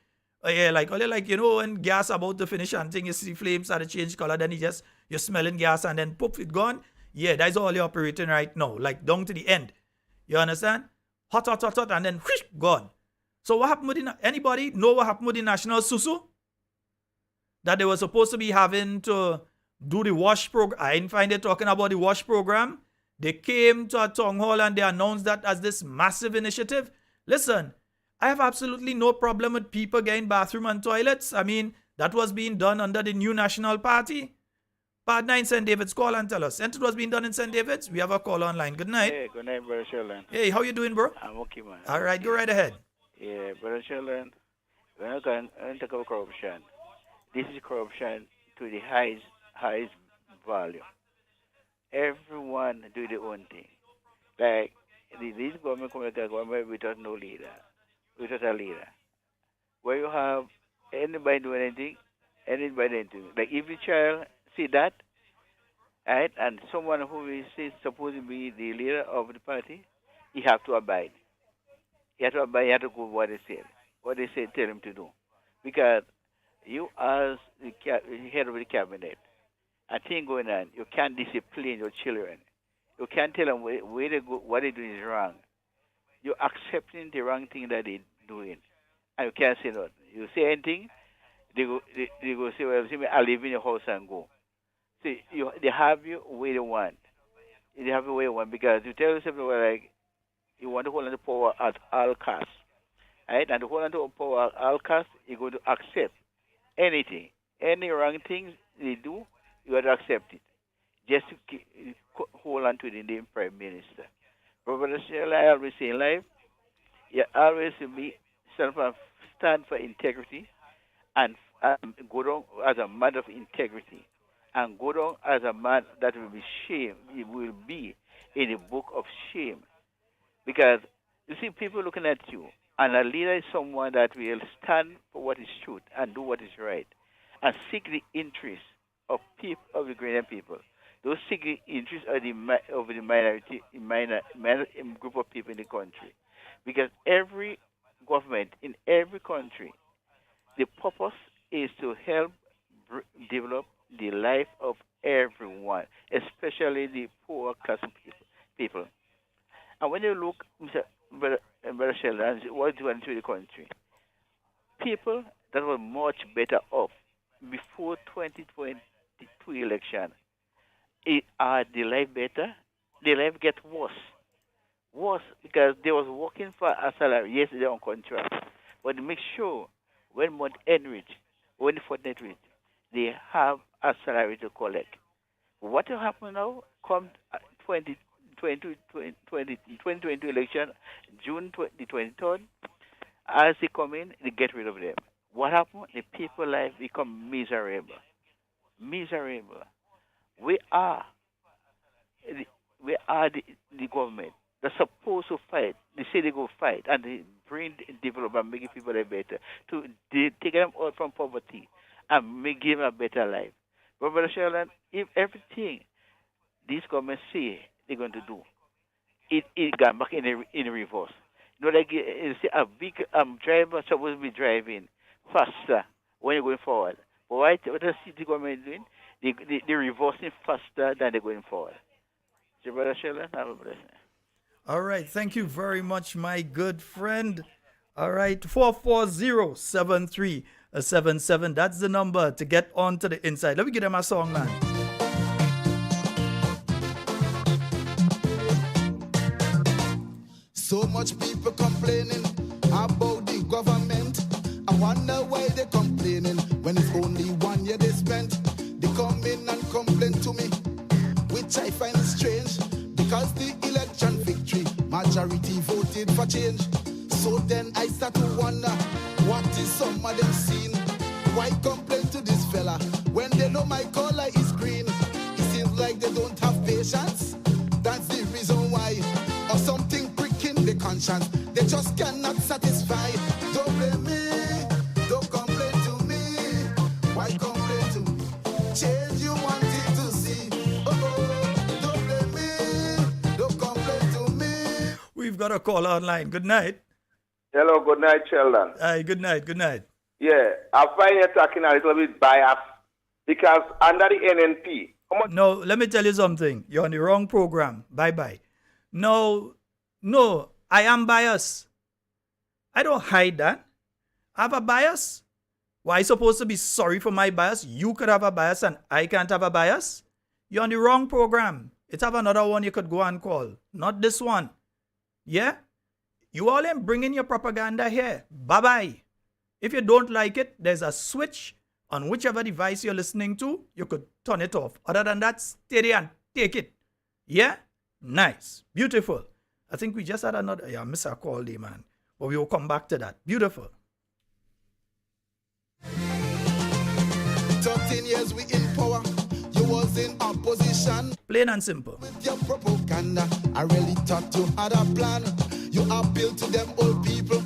Yeah, like only like you know when gas about to finish and thing, you see flames start to change color, then you're smelling gas and then poof, it gone. Yeah, that's all you're operating right now, like down to the end. You understand? Hot, and then whoosh, gone. So what happened with anybody know what happened with the national susu? That they were supposed to be having to do the wash program. I didn't find it talking about the wash program. They came to a town hall and they announced that as this massive initiative. Listen, I have absolutely no problem with people getting bathroom and toilets. I mean, that was being done under the new National Party. Partner in St. David's, call and tell us. And it was being done in St. David's. We have a call online. Good night. Hey, good night, Brother Sheldon. Hey, how you doing, bro? I'm okay, man. All right, go right ahead. Yeah, Brother Sheldon, when I can talk about corruption, this is corruption to the highest value. Everyone do their own thing. Like, this government come like a government without no leader, without a leader. Where you have anybody do anything, like if the child see that, right, and someone who is supposed to be the leader of the party, he have to abide. He have to abide. He have to go what they say, tell him to do, because you as the head of the cabinet, a thing going on, you can't discipline your children. You can't tell them where they go, what they do is wrong. You're accepting the wrong thing that they're doing, and you can't say no. You say anything, they go say, well, I'll leave in your house and go. See, they have you where they want. They have you where you want, because you tell yourself, well, like, you want to hold on to power at all costs. Right? And to hold on to power at all costs, you're going to accept anything. Any wrong things they do, you have to accept it. Just to hold on to the name Prime Minister. Brother Sheila, I always say in life, you always stand for integrity and go down as a man of integrity. And go down as a man that will be shame. It will be in the book of shame. Because you see people looking at you, and a leader is someone that will stand for what is truth and do what is right, and seek the interests of people, of the Ghanaian people. Those seek the interests of the minority, group of people in the country. Because every government in every country, the purpose is to help develop the life of everyone, especially the poor class people. And when you look, Mr. Sheldon, what's going to the country, people that were much better off before 2022 election, are the life better? The life get worse. Worse because they was working for a salary. Yes, they're on contract. but make sure when month end reach, when the fortnight reach, they have a salary to collect. What will happen now? Come 2020 election, June 23rd, as they come in, they get rid of them. What happened? The people life become miserable. Miserable. We are the, the government. They're supposed to fight. They say they go fight and they bring development, making people live better. Take them out from poverty and give them a better life. But Brother Sheldon, if everything these governments say they're going to do, it got back in reverse. You know, like you see a big driver supposed to be driving faster when you're going forward. But what the city government doing? They're reversing faster than they're going forward. So, Brother Sheldon, have a blessing. All right. Thank you very much, my good friend. All right. 440-7377. That's the number to get on to the inside. Let me get them a song, man. So much people complaining about the government. I wonder why they're complaining when it's only 1 year they spent. They come in and complain to me, which I find strange, because the election victory, majority voted for change. So then I start to wonder, what is some of them seen? Why complain to this fella when they know my color is green? It seems like they don't have patience. That's the reason why. Or something pricking the conscience. They just cannot satisfy. Don't blame me. Don't complain to me. Why complain to me? Change you wanted to see. Don't blame me. Don't complain to me. We've got a call online. Good night. Hello, good night, Sheldon. Hi, good night, good night. Yeah, I find you talking a little bit biased because under the NNP, No, let me tell you something. You're on the wrong program. Bye-bye. No, I am biased. I don't hide that. I have a bias. Why you supposed to be sorry for my bias? You could have a bias and I can't have a bias. You're on the wrong program. It's have another one you could go and call. Not this one. Yeah? You all ain't bringing your propaganda here. Bye-bye. If you don't like it, there's a switch on whichever device you're listening to. You could turn it off. Other than that, stay there and take it. Yeah? Nice. Beautiful. I think we just had another. Yeah, I missed a call there, man. But we will come back to that. Beautiful. 13 years we in power. You was in opposition. Plain and simple. With your propaganda, I really thought you had a plan. You appeal to them old people,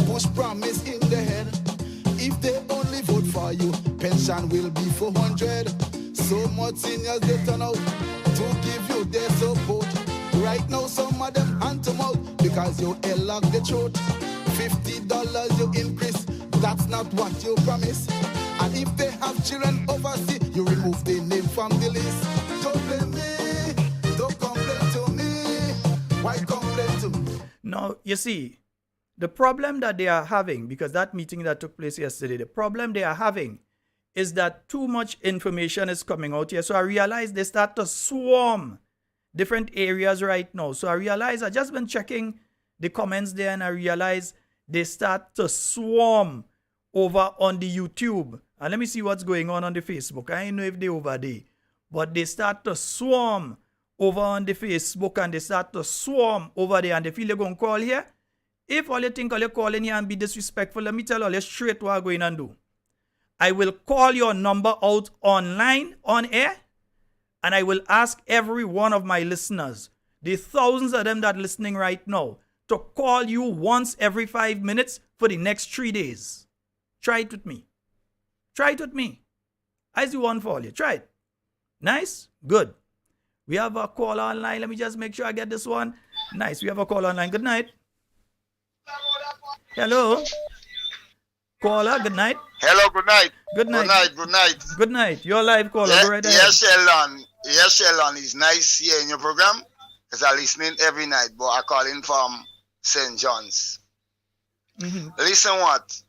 push promise in the head. If they only vote for you, pension will be 400. So much seniors they turn out to give you their support. Right now some of them hand to mouth because you lock the throat. $50 you increase, that's not what you promise. And if they have children overseas, you remove the name from the list. Don't blame me, don't complain to me. Why complain to me? Now, you see, the problem that they are having, because that meeting that took place yesterday, the problem they are having is that too much information is coming out here. So I realize they start to swarm different areas right now. So I realize I just been checking the comments there and I realize they start to swarm over on the YouTube. And let me see what's going on the Facebook. I don't know if they're over there. But they start to swarm over on the Facebook and they start to swarm over there and they feel they're going to call here. If all you think all you call in here and be disrespectful, let me tell all you straight what I'm going to do. I will call your number out online, on air, and I will ask every one of my listeners, the thousands of them that are listening right now, to call you once every 5 minutes for the next 3 days. Try it with me. Try it with me. I see one for you. Try it. Nice? Good. We have a call online. Let me just make sure I get this one. Nice. We have a call online. Good night. Hello. Caller, good night. Hello, good night. Good night. Good night, good night. Good night. You're live caller. Go right ahead. Yes, Sheldon. Yes, Sheldon. It's nice hearing your program because I'm listening every night, but I call in from St. John's. Mm-hmm. Listen what?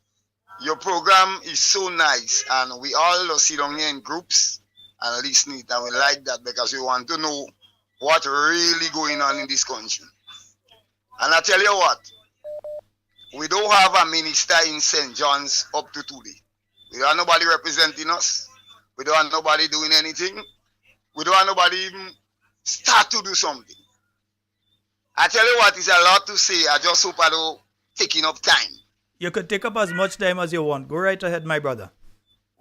Your program is so nice and we all sit down here in groups and listen it and we like that because we want to know what really going on in this country. And I tell you what, We don't have a minister in St. John's up to today. We don't have nobody representing us. We don't have nobody doing anything. We don't have nobody even start to do something. I tell you what, it's a lot to say. I just hope I don't take enough time. You could take up as much time as you want. Go right ahead, my brother.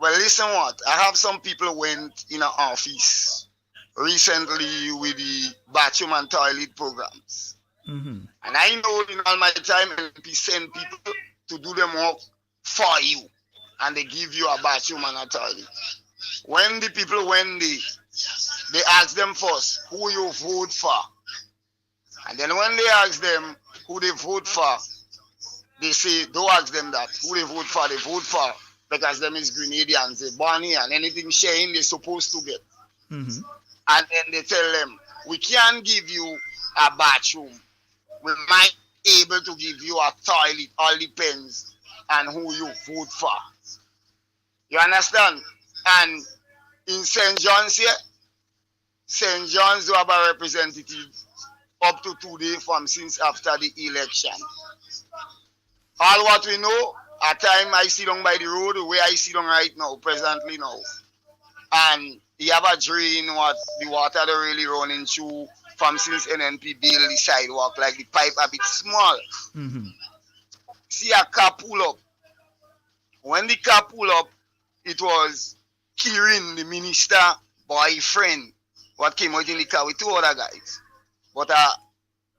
Well, listen what. I have some people went in an office recently with the bathroom and toilet programs. Mm-hmm. And I know in all my time, MP send people to do them work for you. And they give you a bathroom and a toilet. When the people, they ask them first, who you vote for? And then when they ask them who they vote for, they say, don't ask them that. Who they vote for because them is Grenadians, they born here, and anything sharing they're supposed to get. Mm-hmm. And then they tell them, we can't give you a bathroom. We might able to give you a toilet. All depends on who you vote for. You understand? And in St. John's here, St. John's do have a representative up to today from since after the election. All what we know, at time I sit down by the road, where I sit down right now, presently now. And you have a drain what the water don't really running through from since NNP build the sidewalk, like the pipe a bit small. Mm-hmm. See a car pull up. When the car pull up, it was Kirin, the minister boyfriend, what came out in the car with two other guys. But a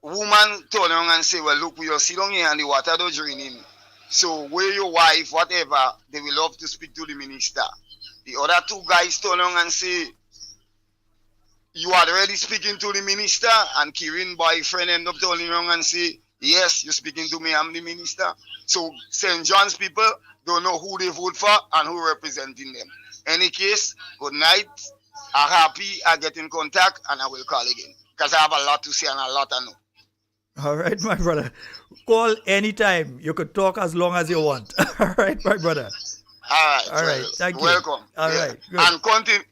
woman turned around and said, well, look, we are sitting here and the water don't drain in. So where your wife, whatever, they will love to speak to the minister. The other two guys turned around and say, you are already speaking to the minister? And Kirin boyfriend ended up turning around and say, yes, you're speaking to me, I'm the minister. So St. John's people don't know who they vote for and who representing them. Any case, good night. I'm happy I get in contact and I will call again. Because I have a lot to say and a lot to know. All right, my brother. Call anytime. You could talk as long as you want. All right, my brother. All right. Thank you. Welcome. All right. Good. And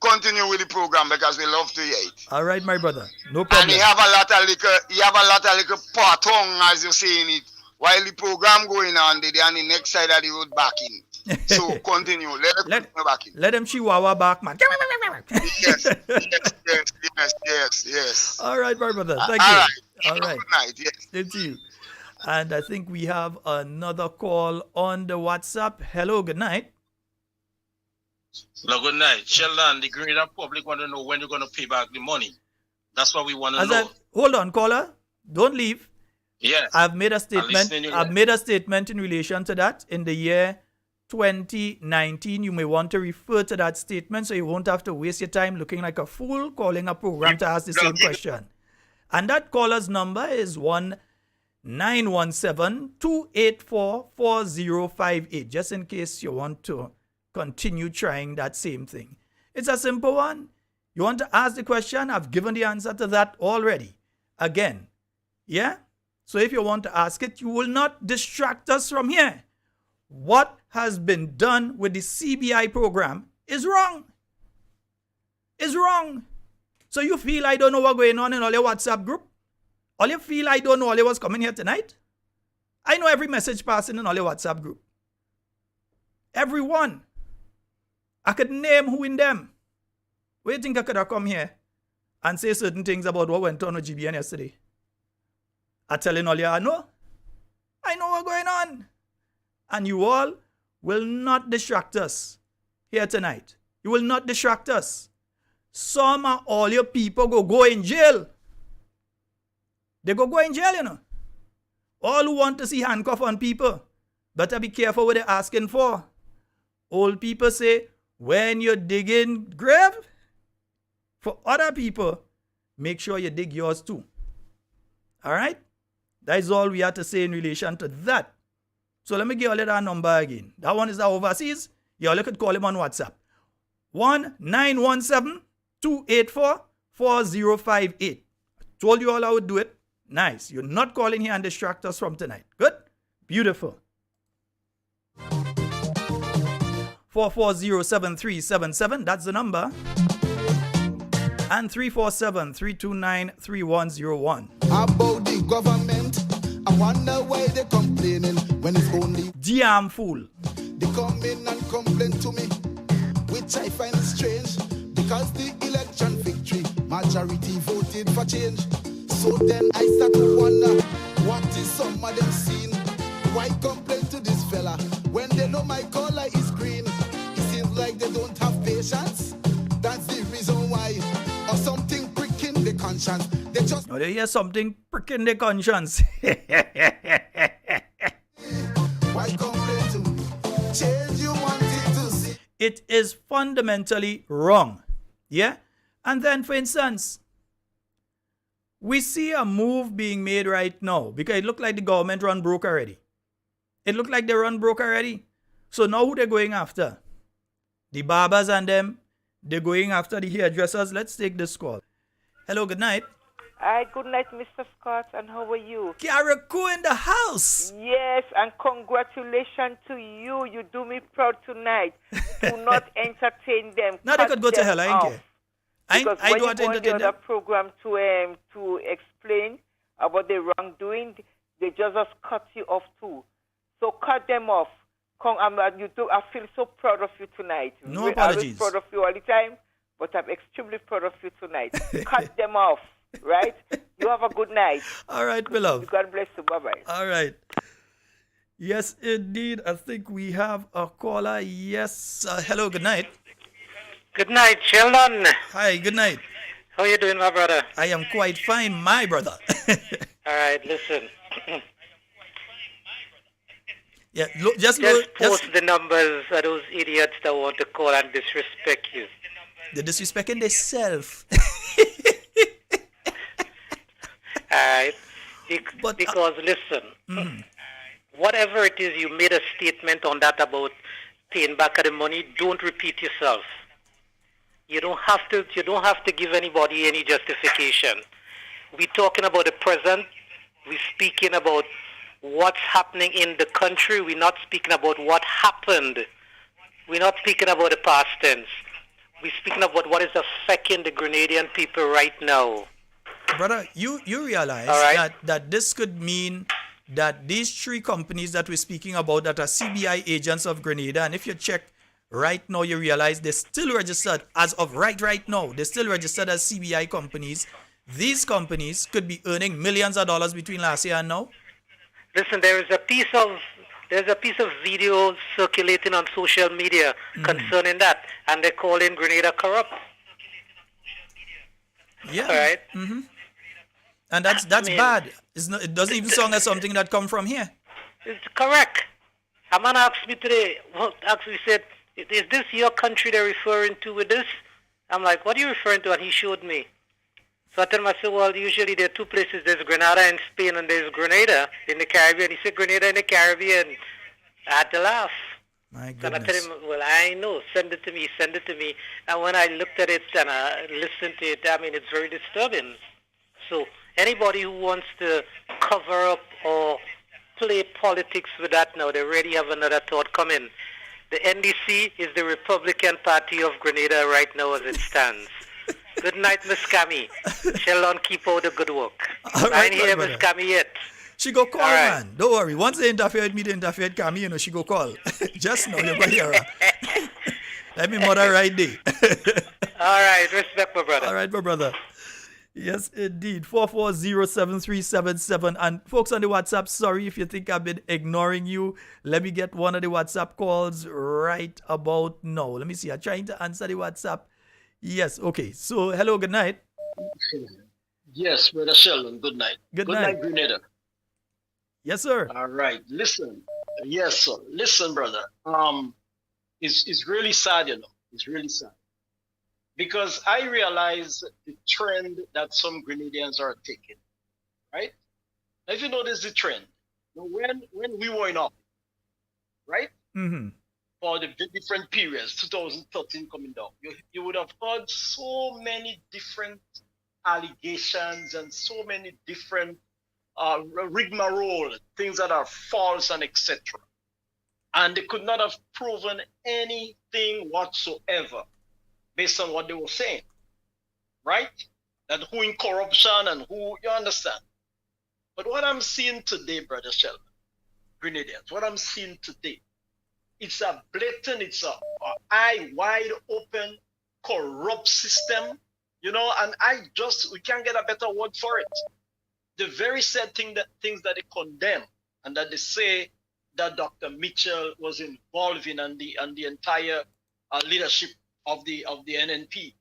continue with the program because we love to hear it. All right, my brother. No problem. And you have a lot of little patong, as you're saying it, while the program going on, they're on the next side of the road back in. So continue. Let them back in. Let them chihuahua back, man. Yes. All right, my brother. Thank you. Right. All right. Good night. Yes. Same to you. And I think we have another call on the WhatsApp. Hello, good night. Hello, good night. Sheldon, the Grenada public want to know when you're going to pay back the money. That's what we want to know. Hold on, caller. Don't leave. Yeah. I've made a statement in relation to that in the year 2019. You may want to refer to that statement so you won't have to waste your time looking like a fool calling a program to ask the same question. And that caller's number is 1-917-284-4058, just in case you want to continue trying that same thing. It's a simple one. You want to ask the question? I've given the answer to that already. Again, yeah? So if you want to ask it, you will not distract us from here. What has been done with the CBI program is wrong. Is wrong. So you feel I don't know what's going on in all your WhatsApp group? All you feel I don't know all you was coming here tonight? I know every message passing in all your WhatsApp group. Everyone. I could name who in them. Where do you think I could have come here and say certain things about what went on with GBN yesterday? I'm telling all you I know. I know what's going on. And you all will not distract us here tonight. You will not distract us. Some of all your people go in jail. They go in jail, you know. All who want to see handcuff on people, better be careful what they're asking for. Old people say, when you're digging grave for other people, make sure you dig yours too. All right? That is all we have to say in relation to that. So let me give you that number again. That one is the overseas. You all could call him on WhatsApp. 1-917-284-4058. Told you all I would do it. Nice. You're not calling here and distract us from tonight. Good? Beautiful. 440-7377. That's the number. And 347-329-3101. About the government, I wonder why they're complaining when damn fool. They come in and complain to me, which I find strange, because the election victory, majority voted for change. So then I start to wonder, what is some of them seen? Why complain to this fella when they know my color is green? It seems like they don't have patience. That's the reason why. Or something pricking the conscience. They just Now they hear something pricking the conscience. why complain to change you wanted to see? It is fundamentally wrong. Yeah? And then, for instance, we see a move being made right now because it looked like the government run broke already. It looked like they run broke already. So now who they're going after? The barbers and them. They're going after the hairdressers. Let's take this call. Hello, good night. Hi, good night, Mr. Scott, and how are you? Karaku in the house. Yes, and congratulations to you. You do me proud tonight. Do not entertain them. No, they could go to hell. I ain't care. Because I when do you want to go on the entertain other them. program to explain about the wrongdoing, they just cut you off too. So cut them off. I feel so proud of you tonight. No apologies. I'm proud of you all the time, but I'm extremely proud of you tonight. Cut them off, right? You have a good night. All right, my love. God bless you. Bye-bye. All right. Yes, indeed. I think we have a caller. Yes. Hello, good night. Good night, Sheldon. Hi, good night. How you doing, my brother? I am quite fine, my brother. All right, listen. Yeah, look, just post the numbers of those idiots that want to call and disrespect you. They're disrespecting themselves. All right. Because listen, whatever it is, you made a statement on that about paying back the money. Don't repeat yourself. You don't have to give anybody any justification. We're talking about the present. We're speaking about what's happening in the country. We're not speaking about what happened. We're not speaking about the past tense. We're speaking about what is affecting the Grenadian people right now. Brother, you realize that this could mean that these three companies that we're speaking about that are CBI agents of Grenada, and if you check right now, you realize they're still registered as of right now. They're still registered as CBI companies. These companies could be earning millions of dollars between last year and now. Listen, there's a piece of video circulating on social media concerning that, and they're calling Grenada corrupt. Yeah. All right. And that's bad. It doesn't even sound like something that come from here. It's correct. A man asked me today, said, is this your country they're referring to with this? I'm like, what are you referring to? And he showed me. So I told him, I said, well, usually there are two places. There's Grenada in Spain and there's Grenada in the Caribbean. He said, Grenada in the Caribbean. I had to laugh. My goodness. And I told him, well, I know. Send it to me. And when I looked at it and I listened to it, I mean, it's very disturbing. So anybody who wants to cover up or play politics with that now, they already have another thought coming. The NDC is the Republican Party of Grenada right now as it stands. Good night, Miss Cammy. Sheldon, keep out the good work. I ain't hear Miss Cammy yet. She go call, man. Don't worry. Once they interfere with me, they interfere with Cammy, you know, she go call. Just know you're going to hear her. Let me mother right there. All right. Respect, my brother. All right, my brother. Yes, indeed. 4407377. And folks on the WhatsApp, sorry if you think I've been ignoring you. Let me get one of the WhatsApp calls right about now. Let me see. I'm trying to answer the WhatsApp. Yes, okay. So, hello, good night. Yes, Brother Sheldon, good night. Good night, night, Grenada. Yes, sir. All right, listen. Yes, sir. Listen, brother. It's really sad, you know. It's really sad. Because I realize the trend that some Grenadians are taking, right? Now, if you notice the trend, when we were in office, right? For the different periods, 2013 coming down, you would have heard so many different allegations and so many different rigmarole, things that are false and etc. And they could not have proven anything whatsoever based on what they were saying, right? That who in corruption and who, you understand. But what I'm seeing today, Brother Sheldon, Grenadians, what I'm seeing today, it's a blatant, it's a eye wide open, corrupt system, you know, and we can't get a better word for it. The very sad things that they condemn and that they say that Dr. Mitchell was involved in and the entire leadership of the NNP,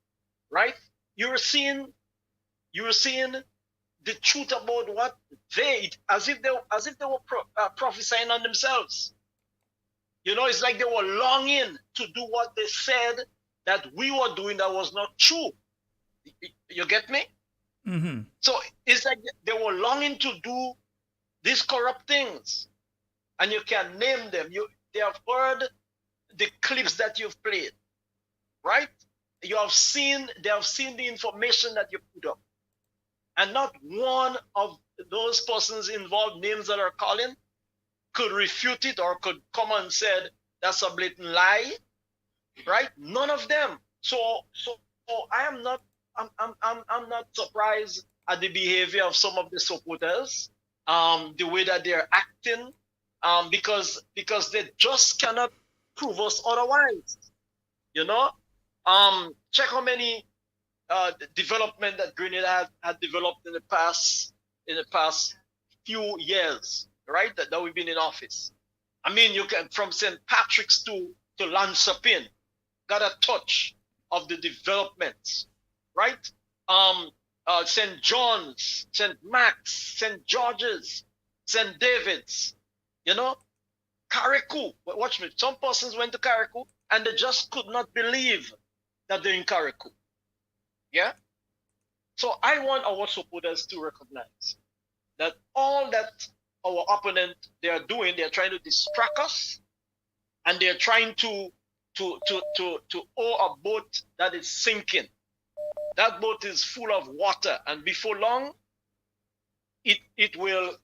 right? You were seeing the truth about what as if they were prophesying on themselves. You know, it's like they were longing to do what they said that we were doing that was not true. You get me? Mm-hmm. So it's like they were longing to do these corrupt things, and you can name them. They have heard the clips that you've played, right? They have seen the information that you put up, and not one of those persons involved, names that are calling, could refute it or could come and said that's a blatant lie, right? None of them. So I'm not surprised at the behavior of some of the supporters, the way that they're acting, because they just cannot prove us otherwise. You know, check how many development that Grenada had developed in the past few years, right? That we've been in office. I mean, you can from St. Patrick's to Lansapin, got a touch of the developments, right? St. John's, St. Max, St. George's, St. David's, you know, Carriacou. Watch me. Some persons went to Carriacou and they just could not believe that they're in Carriacou. Yeah? So I want our supporters to recognize that all that our opponent they are doing, they're trying to distract us, and they're trying to owe a boat that is sinking. That boat is full of water, and before long, it will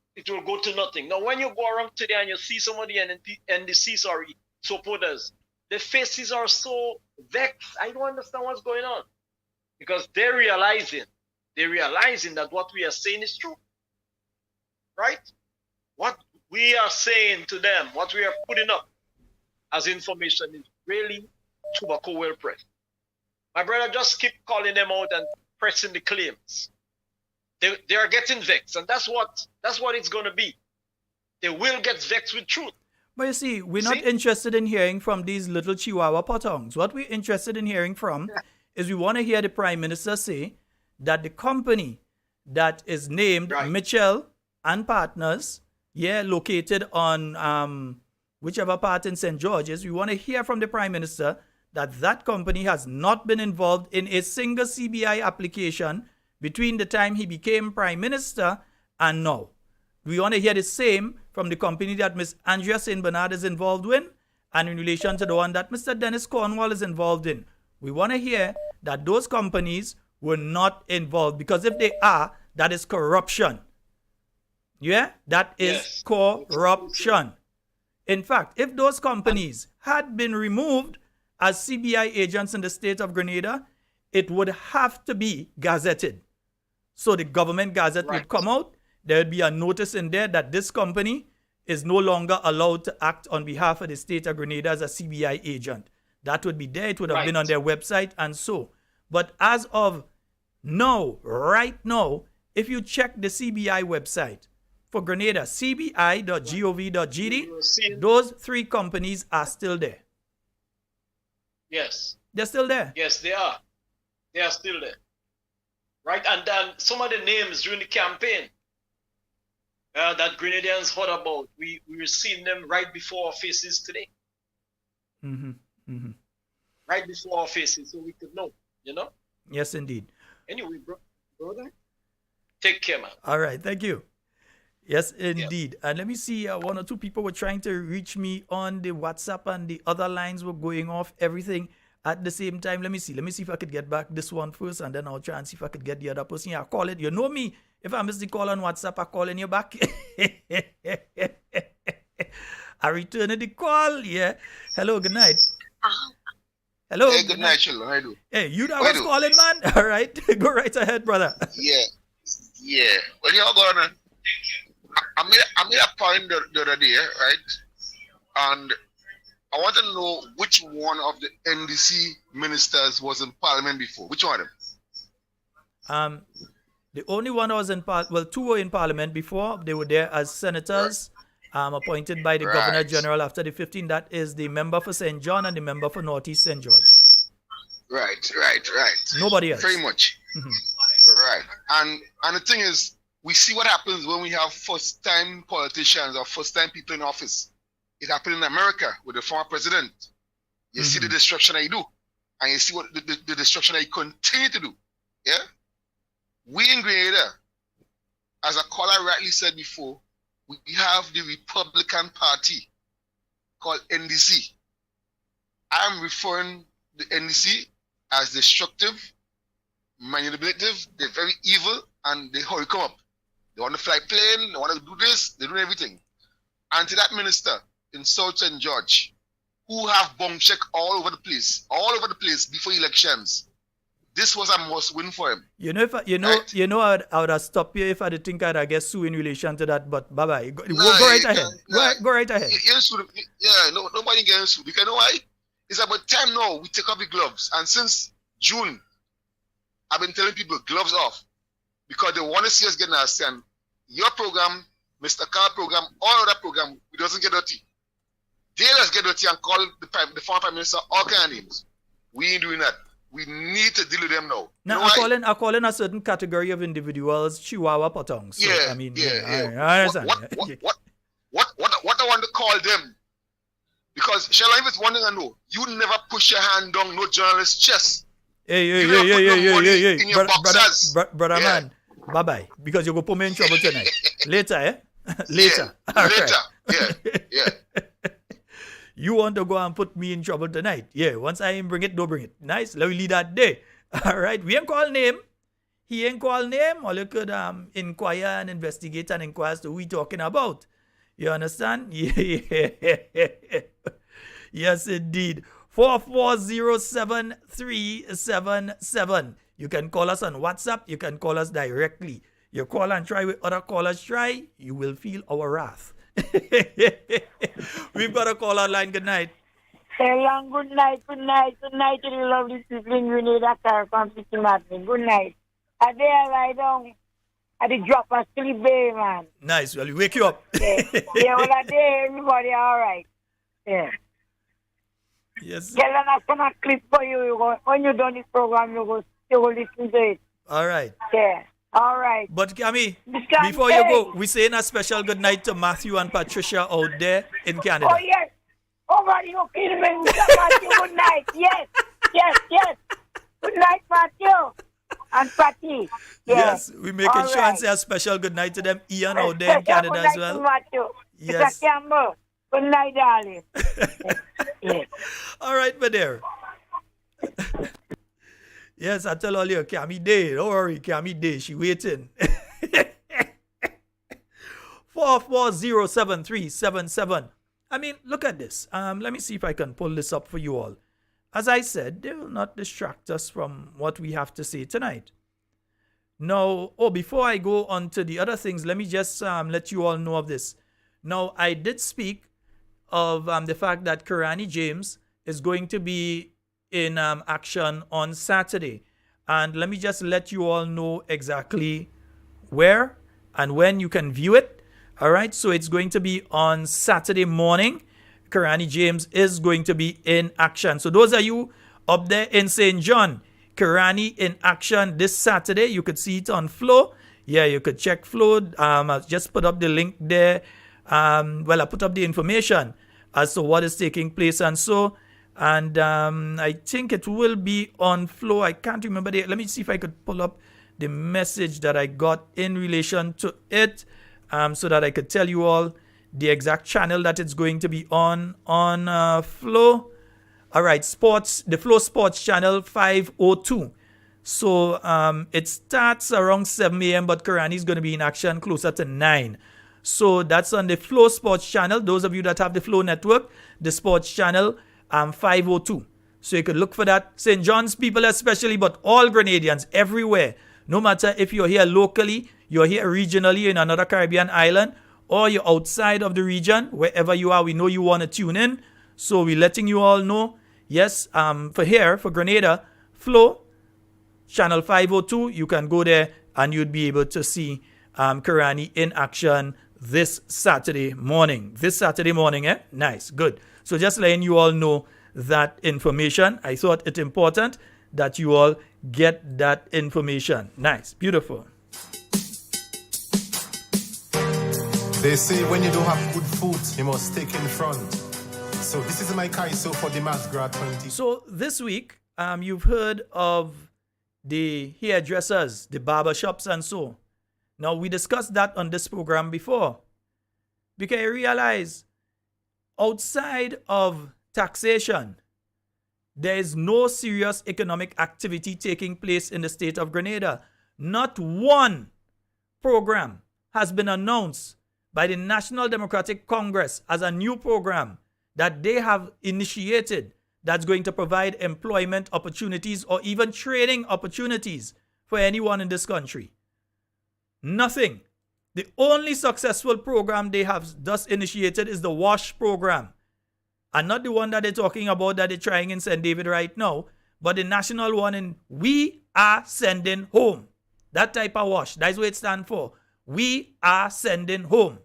go to nothing. Now, when you go around today and you see some of the NDC supporters, their faces are so vexed. I don't understand what's going on, because they're realizing that what we are saying is true, right? What we are saying to them, what we are putting up as information is really tobacco well pressed. My brother, just keep calling them out and pressing the claims. They are getting vexed, and that's what it's going to be. They will get vexed with truth. But you see, we're not interested in hearing from these little Chihuahua potongs. What we're interested in hearing from is we want to hear the Prime Minister say that the company that is named Mitchell and Partners, located on whichever part in St. George's, we want to hear from the Prime Minister that company has not been involved in a single CBI application between the time he became Prime Minister and now. We want to hear the same from the company that Ms. Andrea St. Bernard is involved in, and in relation to the one that Mr. Dennis Cornwall is involved in. We want to hear that those companies were not involved, because if they are, that is corruption. Yeah, that is corruption. In fact, if those companies had been removed as CBI agents in the state of Grenada, it would have to be gazetted. So the government gazette would come out. There would be a notice in there that this company is no longer allowed to act on behalf of the state of Grenada as a CBI agent. That would be there. It would have been on their website and so. But as of now, right now, if you check the CBI website for Grenada, cbi.gov.gd, those three companies are still there. Yes. They're still there. Yes, they are. They are still there. Right? And then some of the names during the campaign that Grenadians heard about, we were seeing them right before our faces today. Right before our faces, so we could know, you know? Yes, indeed. Anyway, brother, take care, man. All right, thank you. Yes, indeed. And let me see, one or two people were trying to reach me on the WhatsApp, and the other lines were going off, everything at the same time. Let me see if I could get back this one first, and then I'll try and see if I could get the other person. Yeah, call it. You know me. If I miss the call on WhatsApp, I'm calling you back. I return the call. Yeah. Hello, good night. Hello. Hey, good night, children. How do? Hey, you that was calling, man? All right. Go right ahead, brother. Yeah. Well, y'all going on? I made a point the other day, right? And I want to know which one of the NDC ministers was in Parliament before. Which one of them? The only one who was in two were in Parliament before. They were there as senators, appointed by the Governor General after the 15. That is the member for St. John and the member for Northeast St. George. Right. Nobody else. Very much. Right. And the thing is, we see what happens when we have first-time politicians or first-time people in office. It happened in America with the former president. You see the destruction that he do, and you see what the destruction that he continue to do. Yeah. We in Grenada, as a caller rightly said before, we have the Republican Party called NDC. I'm referring the NDC as destructive, manipulative, they're very evil, and they hurry come up. They want to fly plane, they want to do this, they do everything. And to that minister in South St. George, who have bomb check all over the place before elections, this was a must win for him. I would have stopped you if I didn't think I'd get sued in relation to that. But go right ahead. Go right ahead. Nobody getting sued. Because you know why? It's about time now we take off the gloves. And since June, I've been telling people gloves off because they want to see us get nasty. And your program, Mr. Carl program, all other program, it doesn't get dirty. They just get dirty and call the former prime minister all kind of names. We ain't doing that. We need to deal with them now. Now, I'm calling a certain category of individuals Chihuahua Potongs. So, I understand. What I want to call them, because shall I with one thing I know, you never push your hand down no journalist's chest. Hey, brother man, bye-bye, because you go put me in trouble tonight. Later, eh? Later. Yeah. You want to go and put me in trouble tonight? Yeah, once I ain't bring it, don't bring it. Nice, let me leave that day. All right, we ain't call name. He ain't call name. Or you could inquire and investigate and inquire as to who we talking about. You understand? Yeah. Yes, indeed. 4407377. You can call us on WhatsApp. You can call us directly. You call and try with other callers try, you will feel our wrath. We've got a call online. Good night. Long good night to the lovely people in Grenada, from City Martin. Good night. I dare lie down at the drop of sleep bay, man. Nice. Well, wake you up. Well, I dare everybody all right. Yeah. Yes. Get a clip for you. When you done this program, you go listen to it. All right. Yeah. All right. But Kami, before you go, we saying a special good night to Matthew and Patricia out there in Canada. Oh, yes. Oh, God, you kill me. Matthew, good night. Yes. Good night, Matthew. And Patty. Yes, we make it sure and say a special good night to them. Ian out there in Canada as well. Good night to Matthew. Yes. Mr. Campbell. Good night, darling. Yes. All right, my dear. Yes, I tell all you, Cammy Day. Don't worry, Cammy Day. She waiting. 4407377. I mean, look at this. Let me see if I can pull this up for you all. As I said, they will not distract us from what we have to say tonight. Now, before I go on to the other things, let me just let you all know of this. Now, I did speak of the fact that Karani James is going to be in action on Saturday. And let me just let you all know exactly where and when you can view it. All right, so it's going to be on Saturday morning. Karani James is going to be in action. So those of you up there in St. John, Karani in action this Saturday. You could see it on Flow. Yeah, you could check Flow. I just put up the link there. I put up the information as to what is taking place and so. And I think it will be on Flow. I can't remember. Let me see if I could pull up the message that I got in relation to it so that I could tell you all the exact channel that it's going to be on Flow. All right, the Flow Sports channel 502. So it starts around 7 a.m., but Karani is going to be in action closer to 9. So that's on the Flow Sports channel. Those of you that have the Flow network, the sports channel 502. So you could look for that. St. John's people especially, but all Grenadians everywhere. No matter if you're here locally, you're here regionally in another Caribbean island, or you're outside of the region, wherever you are, we know you want to tune in. So we're letting you all know, yes, for Grenada, Flow, channel 502, you can go there and you'd be able to see Karani in action this Saturday morning. Nice, good. So just letting you all know that information. I thought it important that you all get that information. Nice, beautiful. They say when you don't have good food, you must take in front. So this is my Kaiso for the Masgra 20. So this week, you've heard of the hairdressers, the barber shops and so. Now we discussed that on this program before. Because I realize outside of taxation, there is no serious economic activity taking place in the state of Grenada. Not one program has been announced by the National Democratic Congress as a new program that they have initiated that's going to provide employment opportunities or even training opportunities for anyone in this country. Nothing. The only successful program they have thus initiated is the WASH program. And not the one that they're talking about that they're trying in St. David right now, but the national one in We Are Sending Home. That type of WASH. That's what it stands for. We Are Sending Home.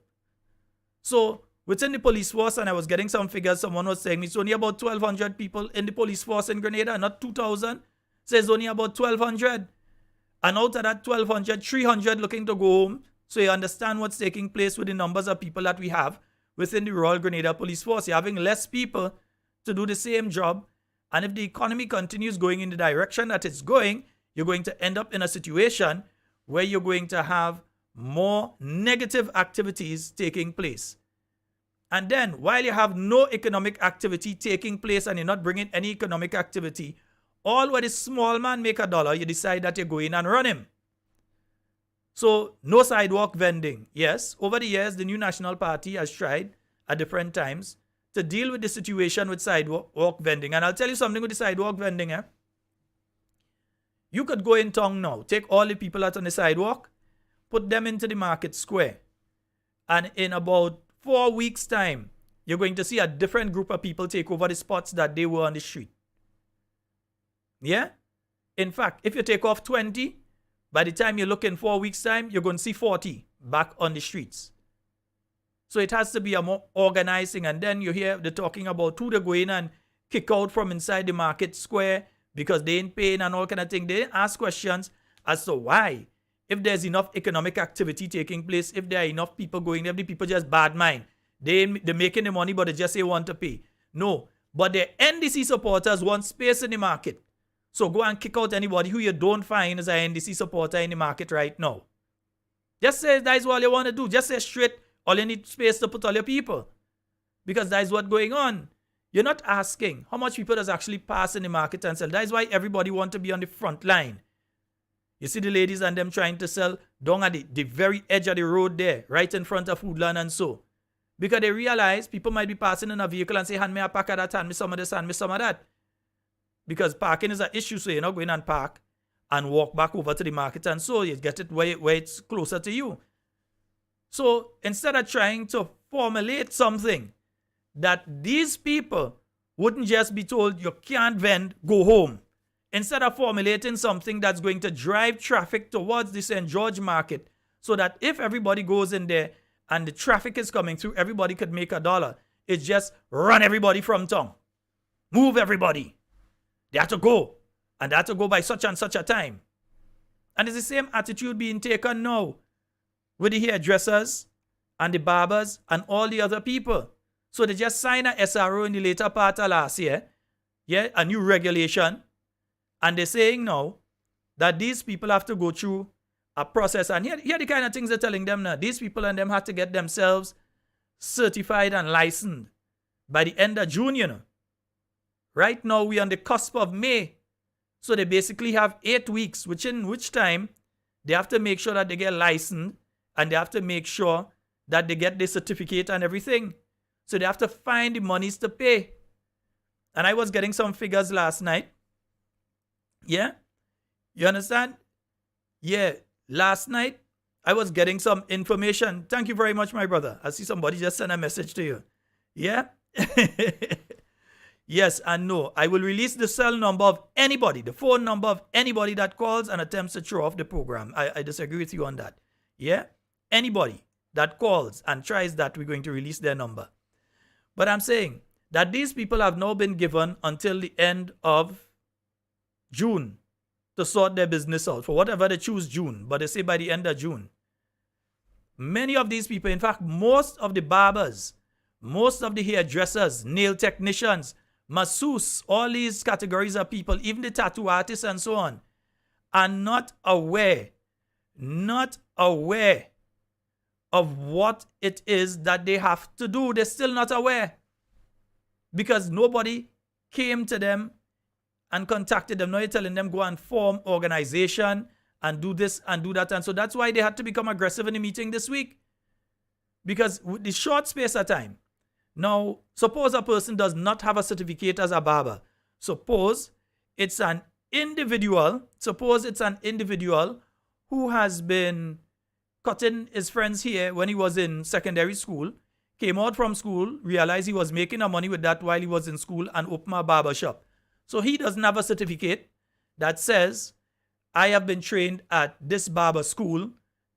So within the police force, and I was getting some figures, someone was saying it's only about 1,200 people in the police force in Grenada, not 2,000. So it's only about 1,200. And out of that 1,200, 300 looking to go home. So you understand what's taking place with the numbers of people that we have within the Royal Grenada Police Force. You're having less people to do the same job. And if the economy continues going in the direction that it's going, you're going to end up in a situation where you're going to have more negative activities taking place. And then, while you have no economic activity taking place and you're not bringing any economic activity, all where the small man make $1, you decide that you're going and run him. So, no sidewalk vending. Yes, over the years, the new National Party has tried at different times to deal with the situation with sidewalk vending. And I'll tell you something with the sidewalk vending. You could go in town now, take all the people out on the sidewalk, put them into the market square. And in about 4 weeks' time, you're going to see a different group of people take over the spots that they were on the street. Yeah? In fact, if you take off 20, by the time you look in 4 weeks' time, you're going to see 40 back on the streets. So it has to be a more organizing. And then you hear the talking about who they go in and kick out from inside the market square because they ain't paying and all kind of thing. They ask questions as to why. If there's enough economic activity taking place, if there are enough people going there, if the people just bad mind. They're making the money, but they just say want to pay. No. But the NDC supporters want space in the market. So go and kick out anybody who you don't find as an NDC supporter in the market right now. Just say that is what you want to do. Just say straight, all you need space to put all your people. Because that is what's going on. You're not asking how much people does actually pass in the market and sell. That is why everybody want to be on the front line. You see the ladies and them trying to sell down at the very edge of the road there, right in front of Foodland and so. Because they realize people might be passing in a vehicle and say, hand me a pack of that, hand me some of this, hand me some of that. Because parking is an issue, so you're not going and park and walk back over to the market and so you get it where it's closer to you. So instead of trying to formulate something that these people wouldn't just be told you can't vend, go home. Instead of formulating something that's going to drive traffic towards the St. George market so that if everybody goes in there and the traffic is coming through, everybody could make $1. It's just run everybody from town. Move everybody. They have to go. And they have to go by such and such a time. And it's the same attitude being taken now with the hairdressers and the barbers and all the other people. So they just signed a SRO in the later part of last year. Yeah, a new regulation. And they're saying now that these people have to go through a process. And here are the kind of things they're telling them now. These people and them have to get themselves certified and licensed by the end of June, you know. Right now, we're on the cusp of May. So they basically have 8 weeks, in which time they have to make sure that they get licensed and they have to make sure that they get the certificate and everything. So they have to find the monies to pay. And I was getting some figures last night. Yeah? You understand? Yeah. Last night, I was getting some information. Thank you very much, my brother. I see somebody just sent a message to you. Yeah? Yes and no. I will release the cell number of anybody, the phone number of anybody that calls and attempts to throw off the program. I disagree with you on that. Yeah? Anybody that calls and tries that, we're going to release their number. But I'm saying that these people have now been given until the end of June to sort their business out. For whatever they choose June, but they say by the end of June. Many of these people, in fact, most of the barbers, most of the hairdressers, nail technicians, masseuse, all these categories of people, even the tattoo artists and so on, are not aware of what it is that they have to do. They're still not aware because nobody came to them and contacted them. Now you're telling them go and form organization and do this and do that. And so that's why they had to become aggressive in the meeting this week. Because with the short space of time, now suppose a person does not have a certificate as a barber. Suppose it's an individual who has been cutting his friends hair when he was in secondary school, came out from school, realized he was making a money with that while he was in school and opened a barber shop. So he doesn't have a certificate that says, I have been trained at this barber school.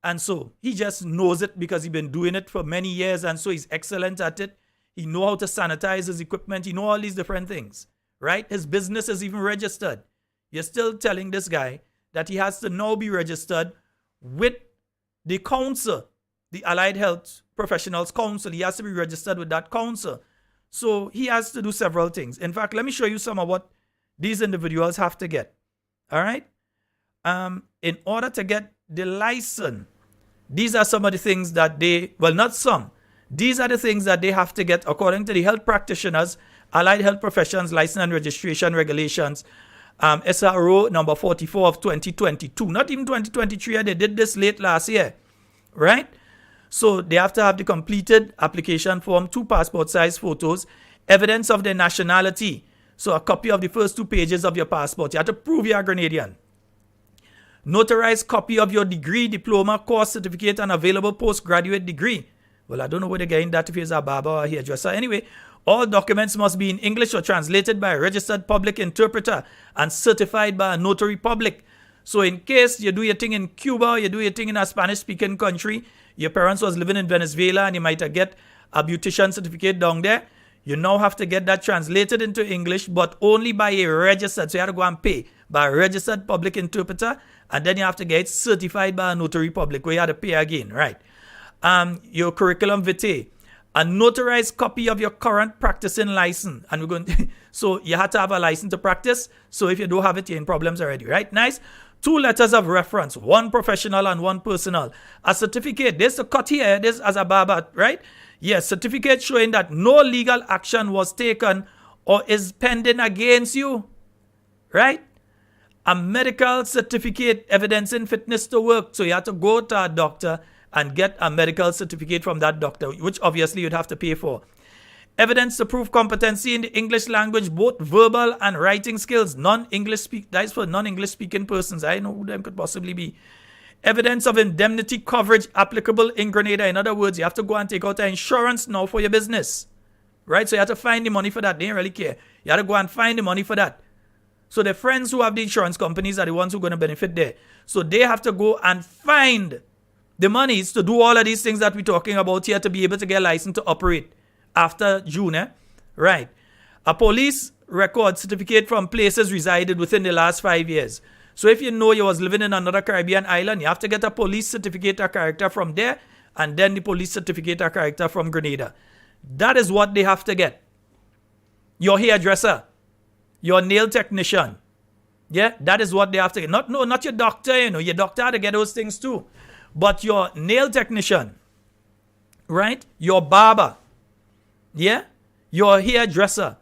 And so he just knows it because he's been doing it for many years. And so he's excellent at it. He knows how to sanitize his equipment. He knows all these different things, right? His business is even registered. You're still telling this guy that he has to now be registered with the council, the Allied Health Professionals Council. He has to be registered with that council. So he has to do several things. In fact, let me show you some of what these individuals have to get. All right? In order to get the license, these are some of the things that these are the things that they have to get according to the health practitioners, Allied Health Professions License and Registration Regulations, SRO number 44 of 2022. Not even 2023, they did this late last year, right? So they have to have the completed application form, 2 passport size photos, evidence of their nationality. So a copy of the first 2 pages of your passport. You have to prove you're a Grenadian. Notarized copy of your degree, diploma, course certificate, and available postgraduate degree. Well, I don't know where they're getting that if he's a barber or a hairdresser. Anyway, all documents must be in English or translated by a registered public interpreter and certified by a notary public. So in case you do your thing in Cuba or you do your thing in a Spanish-speaking country, your parents was living in Venezuela and you might get a beautician certificate down there, you now have to get that translated into English, but only by a registered. So you have to go and pay by a registered public interpreter, and then you have to get it certified by a notary public, where you have to pay again, right? Your curriculum vitae, a notarized copy of your current practicing license. And we're going to, so you have to have a license to practice. So if you don't have it, you're in problems already, right? Nice. 2 letters of reference, 1 professional and 1 personal. A certificate, there's a cut here, this as a barber, right? Yes, certificate showing that no legal action was taken or is pending against you, right? A medical certificate evidencing fitness to work. So you have to go to a doctor and get a medical certificate from that doctor, which obviously you'd have to pay for. Evidence to prove competency in the English language, both verbal and writing skills. That is for non-English speaking persons. I know who them could possibly be. Evidence of indemnity coverage applicable in Grenada. In other words, you have to go and take out an insurance now for your business, right? So you have to find the money for that. They don't really care. You have to go and find the money for that. So the friends who have the insurance companies are the ones who are going to benefit there. So they have to go and find the monies to do all of these things that we're talking about here to be able to get a license to operate after June, right? A police record certificate from places resided within the last 5 years. So if you know you was living in another Caribbean island, you have to get a police certificate of character from there and then the police certificate of character from Grenada. That is what they have to get. Your hairdresser, your nail technician, yeah, that is what they have to get. Not your doctor, your doctor had to get those things too. But your nail technician, right? Your barber, yeah? Your hairdresser.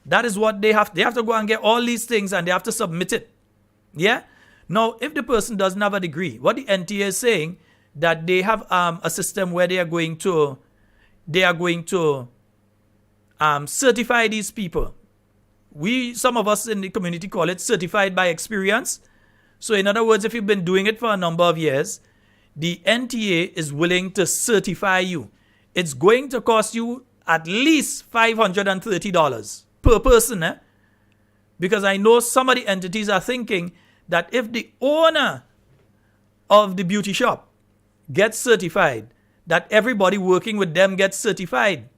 That is what they have. They have to go and get all these things and they have to submit it. Yeah? Now, if the person doesn't have a degree, what the NTA is saying, that they have a system where they are going to certify these people. Some of us in the community call it certified by experience. So in other words, if you've been doing it for a number of years, the NTA is willing to certify you. It's going to cost you at least $530 per person, because I know some of the entities are thinking that if the owner of the beauty shop gets certified, that everybody working with them gets certified.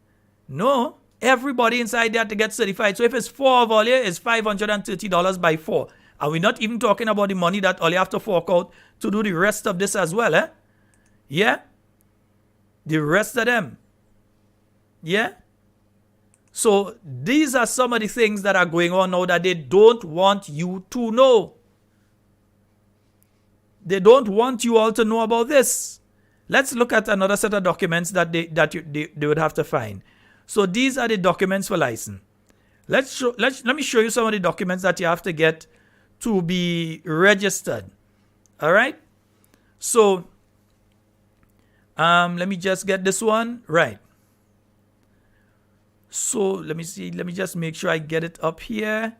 No, everybody inside there to get certified. So if it's 4 of all here, it's $530 by 4. And we're not even talking about the money that all you have to fork out to do the rest of this as well, Yeah? The rest of them. Yeah? So these are some of the things that are going on now that they don't want you to know. They don't want you all to know about this. Let's look at another set of documents that they would have to find. So these are the documents for license. Let me show you some of the documents that you have to get to be registered. All right? So let me just get this one right. So let me see. Let me just make sure I get it up here.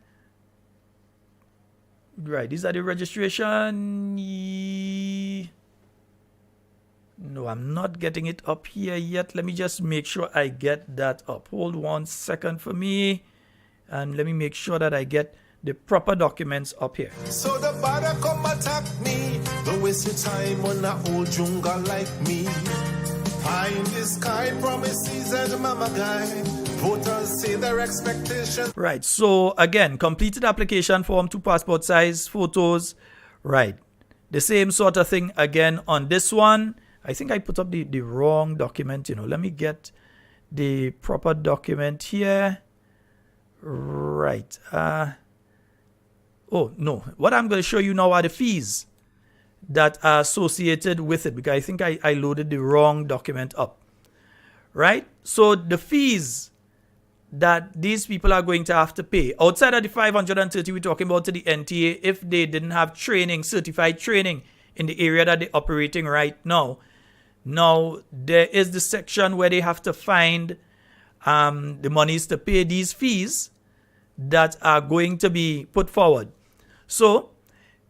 Right. These are the registration. No, I'm not getting it up here yet. Let me just make sure I get that up. Hold 1 second for me. And let me make sure that I get the proper documents up here. So the bada come attack me. Don't waste your time on that old jungle like me. Find this kind promises and mama guy. Voters say their expectations. Right. So again, completed application form, 2 passport size photos. Right. The same sort of thing again on this one. I think I put up the wrong document, Let me get the proper document here. Right. Oh, no. What I'm going to show you now are the fees that are associated with it, because I think I loaded the wrong document up. Right? So the fees that these people are going to have to pay, outside of the $530 we're talking about to the NTA, if they didn't have training, certified training in the area that they're operating right now. Now, there is the section where they have to find the monies to pay these fees that are going to be put forward. So,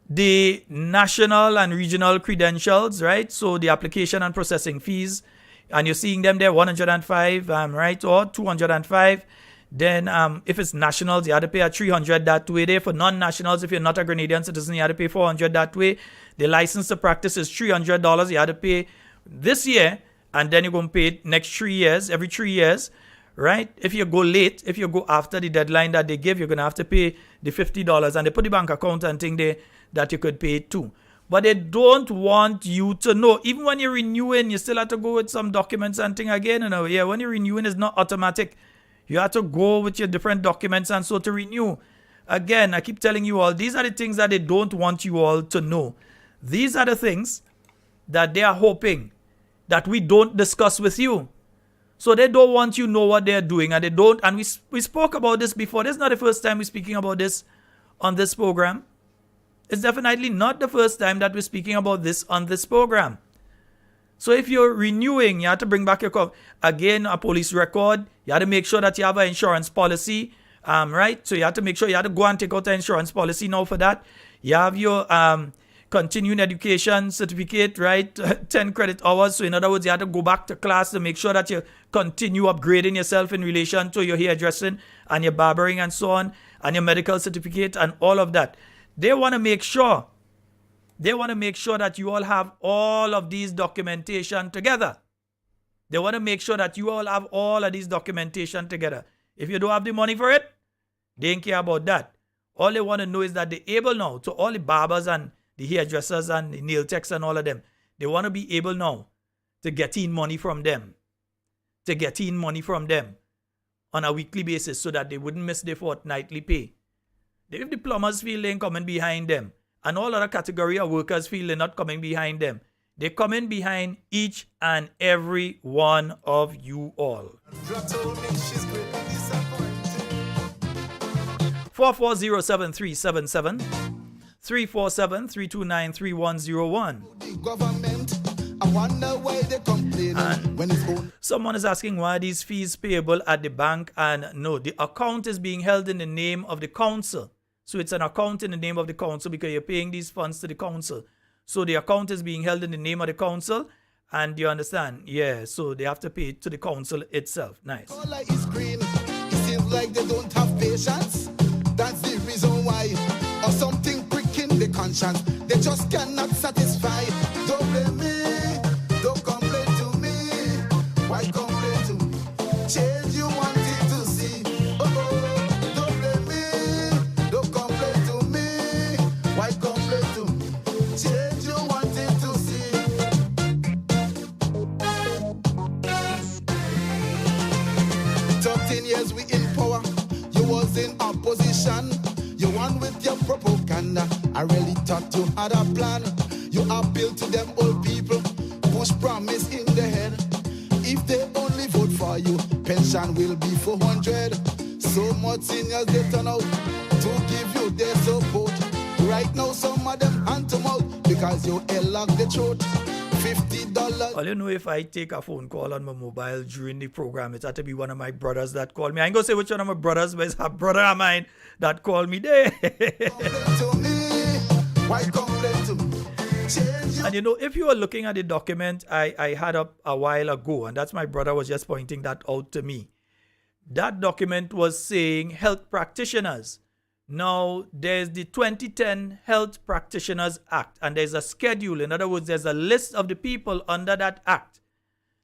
the national and regional credentials, right? So, the application and processing fees, and you're seeing them there, 105, right? Or 205. Then, if it's nationals, you have to pay at 300 that way. There for non-nationals, if you're not a Grenadian citizen, you have to pay 400 that way. The license to practice is $300. You have to pay this year, and then you're going to pay it next 3 years, every 3 years, right? If you go late, if you go after the deadline that they give, you're going to have to pay the $50, and they put the bank account and thing there that you could pay it too. But they don't want you to know. Even when you're renewing, you still have to go with some documents and thing again. Yeah, when you're renewing, it's not automatic. You have to go with your different documents and so to renew. Again, I keep telling you all, these are the things that they don't want you all to know. These are the things that they are hoping that we don't discuss with you. So they don't want you to know what they're doing, and they don't. And we spoke about this before. This is not the first time we're speaking about this on this program. It's definitely not the first time that we're speaking about this on this program. So if you're renewing, you have to bring back your again a police record. You have to make sure that you have an insurance policy, right? So you have to make sure you have to go and take out an insurance policy now for that. You have your continuing education certificate, right? 10 credit hours. So in other words, you have to go back to class to make sure that you continue upgrading yourself in relation to your hairdressing and your barbering and so on, and your medical certificate and all of that. They want to make sure that you all have all of these documentation together. They want to make sure that you all have all of these documentation together. If you don't have the money for it, they don't care about that. All they want to know is that they're able now, to all the barbers and the hairdressers and the nail techs and all of them, they want to be able now to get in money from them. On a weekly basis so that they wouldn't miss their fortnightly pay. If the plumbers feel they're coming behind them, and all other category of workers feel they're not coming behind them, they're coming behind each and every one of you all. 4407377 347-329-3101. Someone is asking why these fees payable at the bank, and no, the account is being held in the name of the council. So it's an account in the name of the council because you're paying these funds to the council. So the account is being held in the name of the council, and you understand? Yeah, so they have to pay it to the council itself. Nice. Color is green. It seems like they don't have patience. That's the reason why. Or something pricking the conscience. They just cannot satisfy. Don't blame me. Don't complain to me. Why complain to me? Change you wanted to see. Oh, don't blame me. Don't complain to me. Why complain to me? Change you wanted to see. 13 years we in power. You was in opposition. You won with your propaganda. I really thought you had a plan. You appeal to them old people. Push promise in the head. If they only vote for you, pension will be 400. So much seniors they turn out to give you their support. Right now some of them hand to mouth because you lock the throat. $50. Well, you know, if I take a phone call on my mobile during the program, it's had to be one of my brothers that called me. I ain't gonna say which one of my brothers, but it's a brother of mine that called me there. And you know, if you are looking at the document I had up a while ago, and that's my brother was just pointing that out to me. That document was saying health practitioners. Now, there's the 2010 Health Practitioners Act, and there's a schedule. In other words, there's a list of the people under that act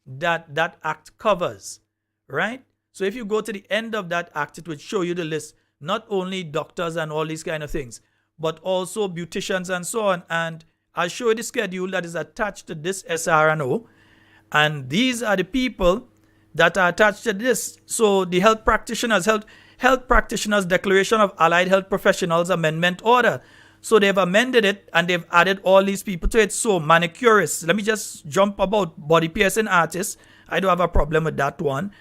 that act covers, right? So if you go to the end of that act, it would show you the list, not only doctors and all these kind of things, but also beauticians and so on. And I'll show you the schedule that is attached to this SRNO. And these are the people that are attached to this. So the Health Practitioners Declaration of Allied Health Professionals Amendment Order. So they've amended it and they've added all these people to it. So manicurists, let me just jump about body piercing artists. I don't have a problem with that one.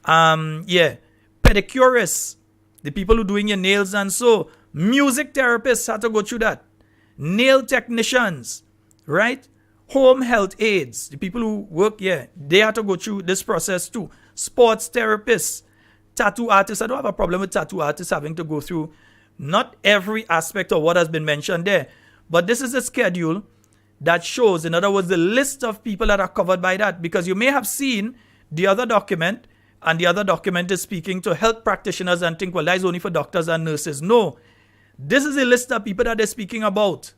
Pedicurists, the people who doing your nails and so. Music therapists had to go through that. Nail technicians, right? Home health aides, the people who work, they have to go through this process too. Sports therapists, tattoo artists. I don't have a problem with tattoo artists having to go through not every aspect of what has been mentioned there. But this is a schedule that shows, in other words, the list of people that are covered by that. Because you may have seen the other document, and the other document is speaking to health practitioners and think, well, that is only for doctors and nurses. No. This is a list of people that they're speaking about.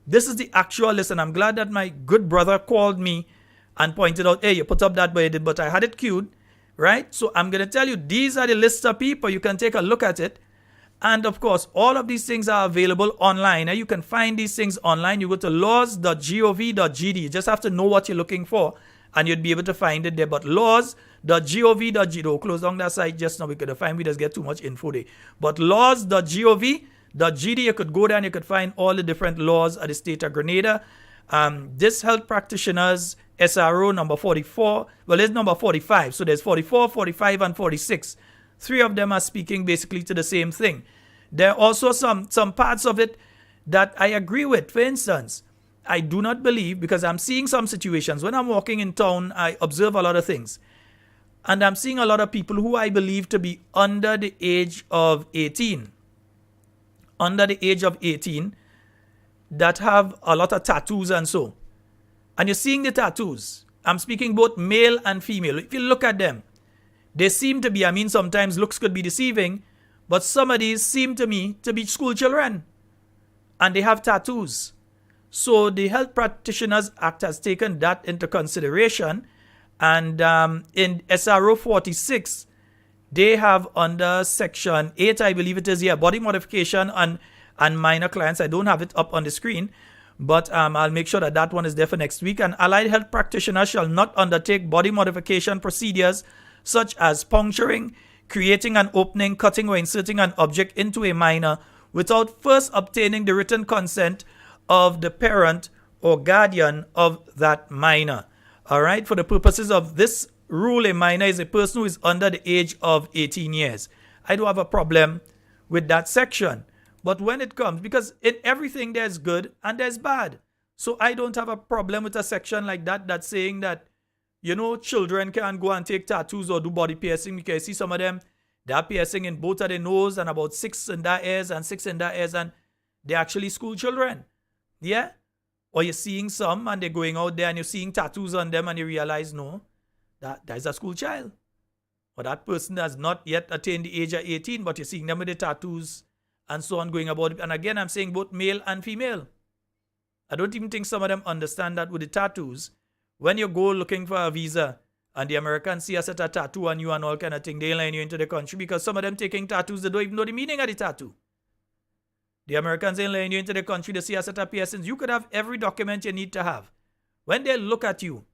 This is the actual list, and I'm glad that my good brother called me and pointed out, hey, you put up that way, but I had it queued, right? So I'm going to tell you, these are the list of people. You can take a look at it. And of course, all of these things are available online. You can find these things online. You go to laws.gov.gd. You just have to know what you're looking for, and you'd be able to find it there. But laws.gov.gd. Oh, close down that site just now. We could find we just get too much info there. But laws.gov.gd, you could go there and you could find all the different laws of the state of Grenada. This health practitioners SRO number 44, well, it's number 45. So there's 44, 45, and 46. Three of them are speaking basically to the same thing. There are also some parts of it that I agree with. For instance, I do not believe, because I'm seeing some situations. When I'm walking in town, I observe a lot of things. And I'm seeing a lot of people who I believe to be under the age of 18. Under the age of 18 that have a lot of tattoos and so. And you're seeing the tattoos. I'm speaking both male and female. If you look at them, they seem to be, sometimes looks could be deceiving, but some of these seem to me to be school children. And they have tattoos. So the Health Practitioners Act has taken that into consideration. And in SRO 46, they have under Section 8, I believe it is, body modification and minor clients. I don't have it up on the screen, but I'll make sure that one is there for next week. And allied health practitioners shall not undertake body modification procedures such as puncturing, creating an opening, cutting or inserting an object into a minor without first obtaining the written consent of the parent or guardian of that minor. All right, for the purposes of this rule, a minor is a person who is under the age of 18 years. I don't have a problem with that section. But when it comes, because in everything there's good and there's bad. So I don't have a problem with a section like that that's saying that, children can go and take tattoos or do body piercing. Because you see some of them, they're piercing in both of their nose and about 6 in their ears and 6 in their ears, and they're actually school children. Yeah? Or you're seeing some and they're going out there and you're seeing tattoos on them and you realize, no, that is a school child. Or that person has not yet attained the age of 18, but you're seeing them with the tattoos and so on going about it. And again, I'm saying both male and female. I don't even think some of them understand that with the tattoos. When you go looking for a visa and the Americans see a set of tattoo on you and all kind of thing, they line you into the country because some of them taking tattoos, they don't even know the meaning of the tattoo. The Americans ain't letting you into the country to see a set of piercings. You could have every document you need to have. When they look at you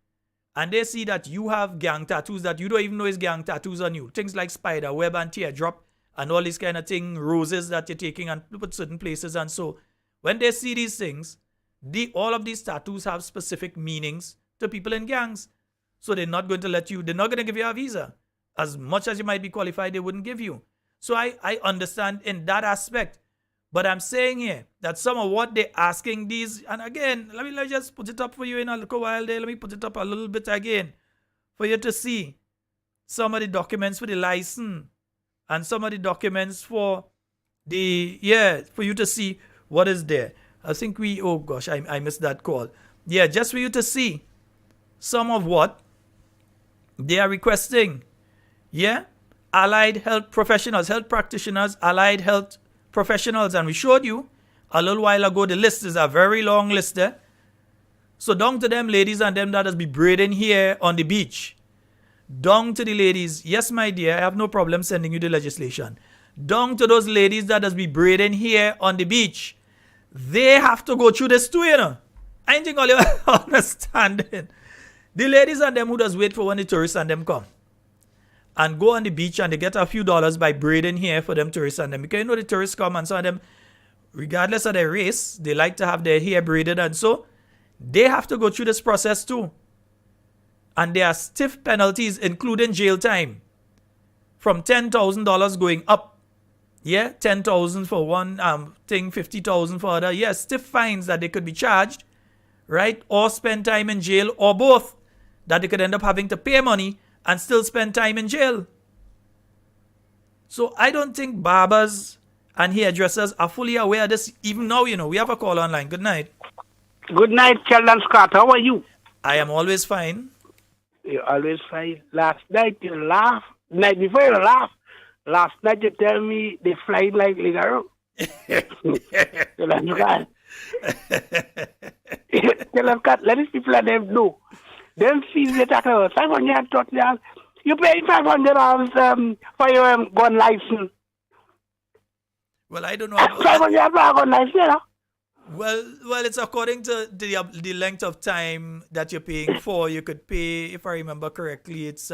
and they see that you have gang tattoos that you don't even know is gang tattoos on you, things like spider web and teardrop and all these kind of thing, roses that you're taking and put certain places, and so when they see these things, all of these tattoos have specific meanings to people in gangs. So they're not going to let you, they're not going to give you a visa. As much as you might be qualified, they wouldn't give you. So I understand in that aspect. But I'm saying here that some of what they're asking these, and again, let me just put it up for you in a little while there. Let me put it up a little bit again for you to see some of the documents for the license and some of the documents for the, for you to see what is there. I think oh gosh, I missed that call. Yeah, just for you to see some of what they are requesting. Yeah, allied health professionals, health practitioners, allied health professionals, and we showed you a little while ago the list is a very long list there. So down to them ladies and them that has be braiding here on the beach. Down to the ladies, yes my dear, I have no problem sending you the legislation. Down to those ladies that has be braiding here on the beach. They have to go through this too, you know. I ain't think all you understanding. The ladies and them who does wait for when the tourists and them come and go on the beach and they get a few dollars by braiding here for them tourists and them. Because you know the tourists come and some of them, regardless of their race, they like to have their hair braided, and so they have to go through this process too. And there are stiff penalties, including jail time, from $10,000 going up. Yeah, $10,000 for one thing, $50,000 for other. Yeah, stiff fines that they could be charged, right? Or spend time in jail, or both, that they could end up having to pay money and still spend time in jail. So I don't think barbers and hairdressers are fully aware of this even now. You know, we have a call online. Good night. Good night, Sheldon Scott. How are you? I am always fine. You're always fine. Last night you laughed. Night before you laughed. Last night you tell me they fly like Ligaro. Sheldon Scott. Sheldon Scott, let these people let them know. Them fees they talk about $500. You pay $500 for your gun license. Well, I don't know. $500 for a gun license, you know? Well, it's according to the length of time that you're paying for. You could pay, if I remember correctly, it's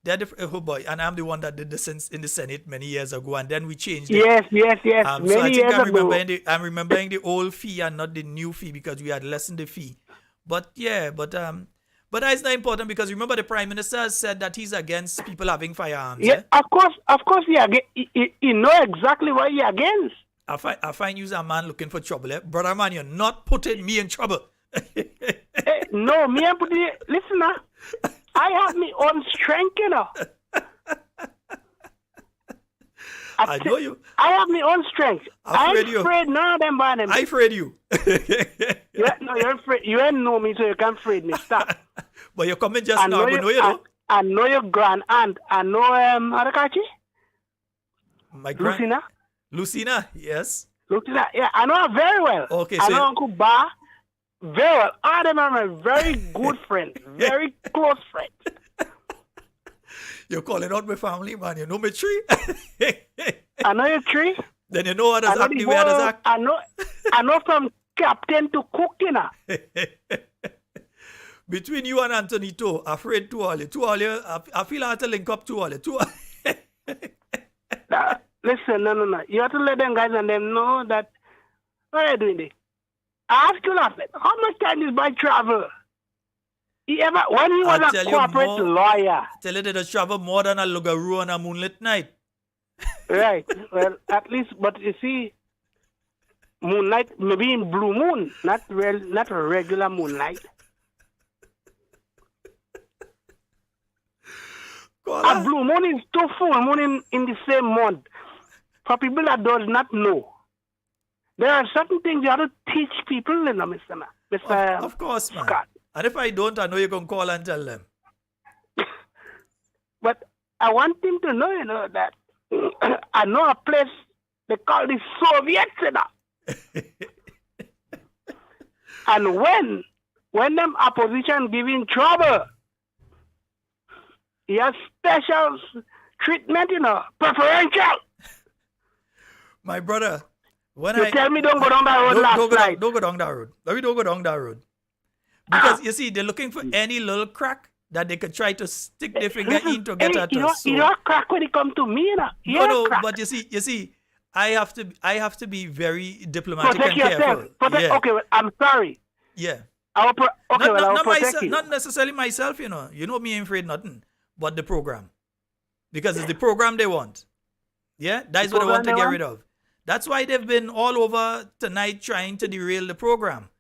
they're different. Oh boy, and I'm the one that did this in the Senate many years ago, and then we changed it. Yes. So I think I'm remembering the old fee and not the new fee because we had lessened the fee. But that's not important because remember the Prime Minister has said that he's against people having firearms. Yeah, of course, he know exactly what he's against. I find you a man looking for trouble, eh? Brother man, you're not putting me in trouble. No, me and putting listen now. I have my own strength, you know. I know you. I have my own strength. I'm afraid none of them by them. I afraid you. No, you're afraid. You ain't know me, so you can't afraid me. Stop. But you're coming just now. I know you know. I know your grand aunt. I know Arakachi. My grand Lucina, yes. Lucina, yeah, I know her very well. Okay, I know Uncle Ba very well. All of them are my very good friends, very close friends. You're calling out my family, man. You know my tree. I know your tree. Then you know what has happened. Where does that? I know from captain to cook, you know. Between you and Antonito, afraid to all you. I feel I have to link up to all you. Listen, no. You have to let them guys and them know that what are you doing there? I ask you last night, how much time is by travel? When he was a corporate lawyer. Tell you that they travel more than a Lugaroo on a moonlit night. Right. Well, at least, but you see, moonlight, maybe in blue moon, not a regular moonlight. A blue moon is two full moon in the same month. For people that does not know, there are certain things you have to teach people, you know, Mr. Man. Mr. Of course, man. Scott. And if I don't, I know you're going to call and tell them. But I want him to know, you know, that I know a place they call the Soviets, you know. And when them opposition giving trouble, he has special treatment, you know, preferential. My brother, when you tell me don't go down that road don't go down that road. Let me don't go down that road. Because you see, they're looking for any little crack that they could try to stick their finger in to get at us. You don't crack when it comes to me, you know. No, but you see, I have to be very diplomatic and careful. Okay, well, I'm sorry. Yeah. I'll protect you. Not necessarily myself, you know. You know me ain't afraid nothing, but the program. Because it's the program they want. Yeah? That's what they want to get rid of. That's why they've been all over tonight trying to derail the program.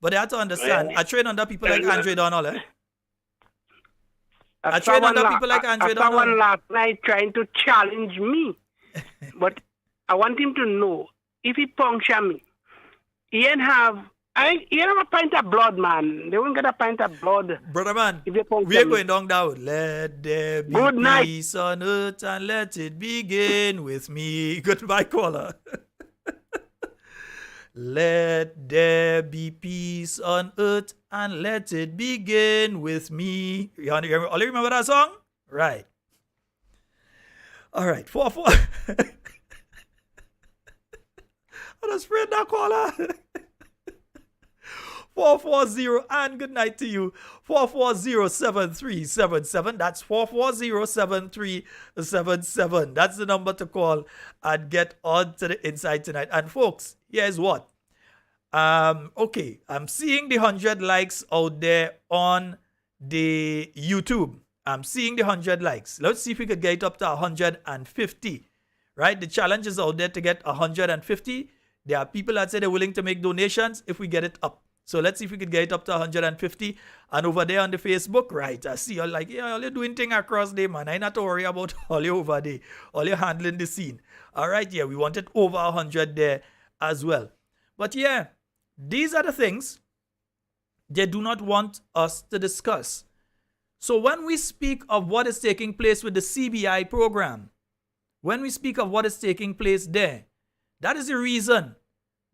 But they have to understand, I train under people like Andre Donald, eh? I train under people like Andre Donald. Someone last night trying to challenge me. But I want him to know, if he puncture me, he ain't have a pint of blood, man. They won't get a pint of blood. Brother man, we're going down. Let there be Good night. Peace on earth and let it begin with me. Goodbye, caller. Let there be peace on earth and let it begin with me. You only remember that song? Right. All right. 4-4. I just spread that caller. 440 and good night to you. 440-7377. That's 440-7377. That's the number to call and get on to the inside tonight. And folks, here's what. Okay, I'm seeing the 100 likes out there on the YouTube. I'm seeing the 100 likes. Let's see if we could get it up to 150. Right? The challenge is out there to get 150. There are people that say they're willing to make donations if we get it up. So let's see if we could get it up to 150. And over there on the Facebook, right, I see you're like, yeah, all you're doing thing across there, man. I not to worry about all you over there. All you're handling the scene. All right, yeah, we wanted over 100 there as well. But yeah, these are the things they do not want us to discuss. So when we speak of what is taking place with the CBI program, when we speak of what is taking place there, that is the reason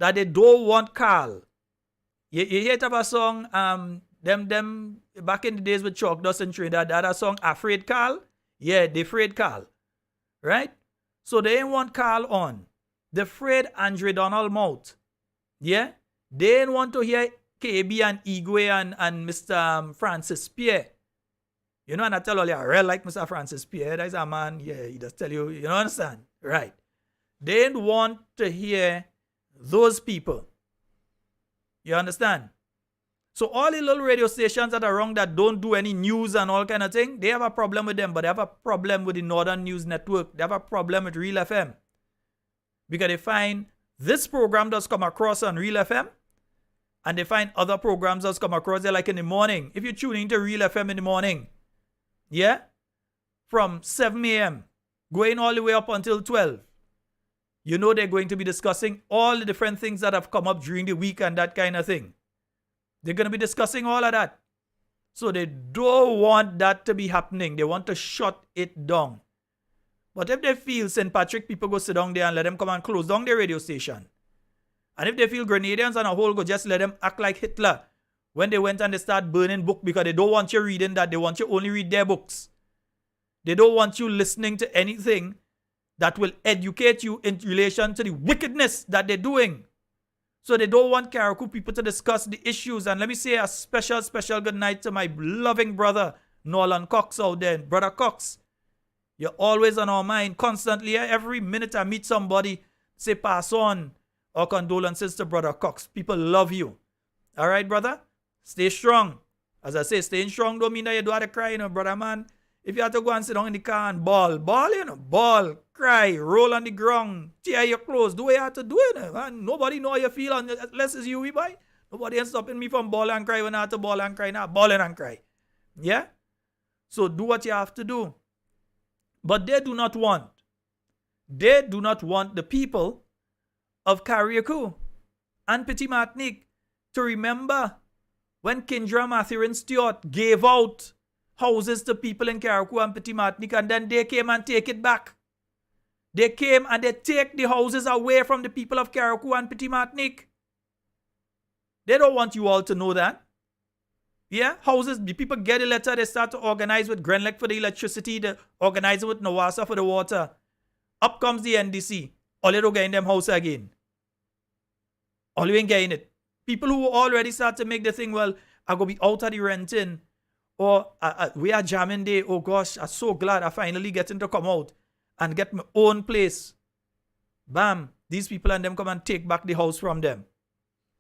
that they don't want Carl. You hear it of a song, them back in the days with Chalk Dust and Trinidad, that other song, Afraid Carl? Yeah, they afraid Carl. Right? So they ain't want Carl on. They afraid Andre Donald Mouth. Yeah? They ain't want to hear KB and Igwe and Mr. Francis Pierre. You know, and I tell all you, I really like Mr. Francis Pierre. That's a man, yeah, he just tell you, you know, understand? Right. They ain't want to hear those people. You understand? So all the little radio stations that are wrong that don't do any news and all kind of thing, they have a problem with them, but they have a problem with the Northern News Network. They have a problem with Real FM. Because they find this program does come across on Real FM, and they find other programs does come across there like in the morning. If you tune into Real FM in the morning, yeah, from 7 a.m., going all the way up until 12, you know they're going to be discussing all the different things that have come up during the week and that kind of thing. They're going to be discussing all of that. So they don't want that to be happening. They want to shut it down. But if they feel St. Patrick people go sit down there and let them come and close down their radio station, and if they feel Grenadians and a whole go just let them act like Hitler when they went and they start burning books because they don't want you reading that. They want you only read their books. They don't want you listening to anything that will educate you in relation to the wickedness that they're doing. So they don't want Karakou people to discuss the issues. And let me say a special good night to my loving brother, Nolan Cox out there. Brother Cox, you're always on our mind constantly. Every minute I meet somebody, say pass on our condolences to Brother Cox. People love you. All right, brother? Stay strong. As I say, staying strong don't mean that you don't have to cry, you know, brother man. If you have to go and sit down in the car and bawl, you know, bawl, cry, roll on the ground, tear your clothes, do what you have to do, you know, man. Nobody know how you feel unless it's you, boy. Nobody ain't stopping me from bawling and cry when I have to bawl and cry now. Bawling and cry. Yeah? So do what you have to do. But they do not want the people of Carriacou and Petit Martinique to remember when Kindra Mathurin Stewart gave out houses to people in Carriacou and Petit Martinique, and then they came and take it back. They came and they take the houses away from the people of Carriacou and Petit Martinique. They don't want you all to know that. Yeah, houses, the people get a letter, they start to organize with Grenlec for the electricity, they organize with Nawasa for the water. Up comes the NDC. All you don't get in them house again. All you ain't getting it. People who already start to make the thing, well, I go be out of the renting, or we are jamming day, oh gosh, I'm so glad I finally getting to come out and get my own place. Bam, these people and them come and take back the house from them.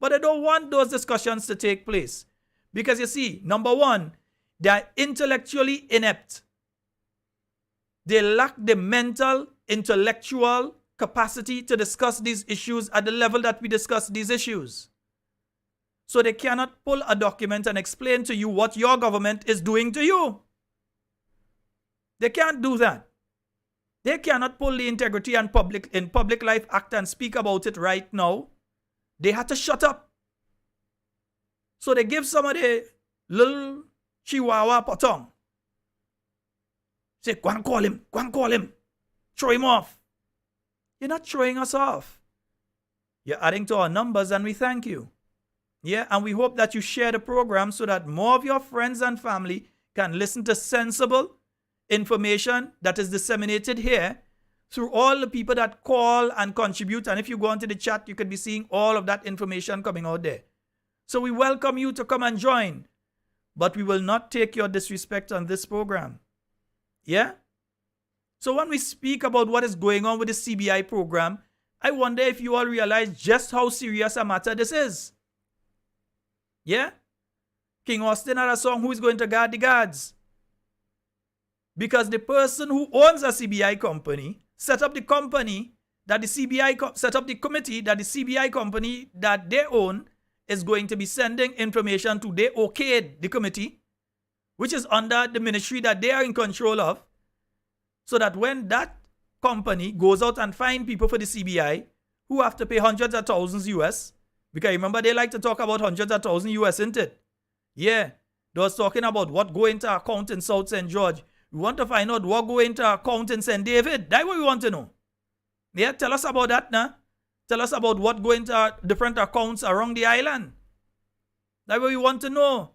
But I don't want those discussions to take place. Because you see, number one, they are intellectually inept. They lack the mental, intellectual capacity to discuss these issues at the level that we discuss these issues. So they cannot pull a document and explain to you what your government is doing to you. They can't do that. They cannot pull the Integrity and Public Life Act and speak about it right now. They had to shut up. So they give some of the little chihuahua potong. Say, go and call him, throw him off. You're not throwing us off. You're adding to our numbers and we thank you. Yeah, and we hope that you share the program so that more of your friends and family can listen to sensible information that is disseminated here through all the people that call and contribute. And if you go onto the chat, you could be seeing all of that information coming out there. So we welcome you to come and join, but we will not take your disrespect on this program. Yeah? So when we speak about what is going on with the CBI program, I wonder if you all realize just how serious a matter this is. Yeah? King Austin had a song, Who is Going to Guard the Guards? Because the person who owns a CBI company set up the company that the CBI set up the committee that the CBI company that they own is going to be sending information to. They okayed the committee, which is under the ministry that they are in control of, so that when that company goes out and find people for the CBI who have to pay hundreds of thousands US, because remember they like to talk about hundreds of thousands US, isn't it? Yeah, they was talking about what go into account in South St. George. We want to find out what go into account in St. David. That's what we want to know. Yeah, tell us about that now. Tell us about what go into different accounts around the island. That's what we want to know.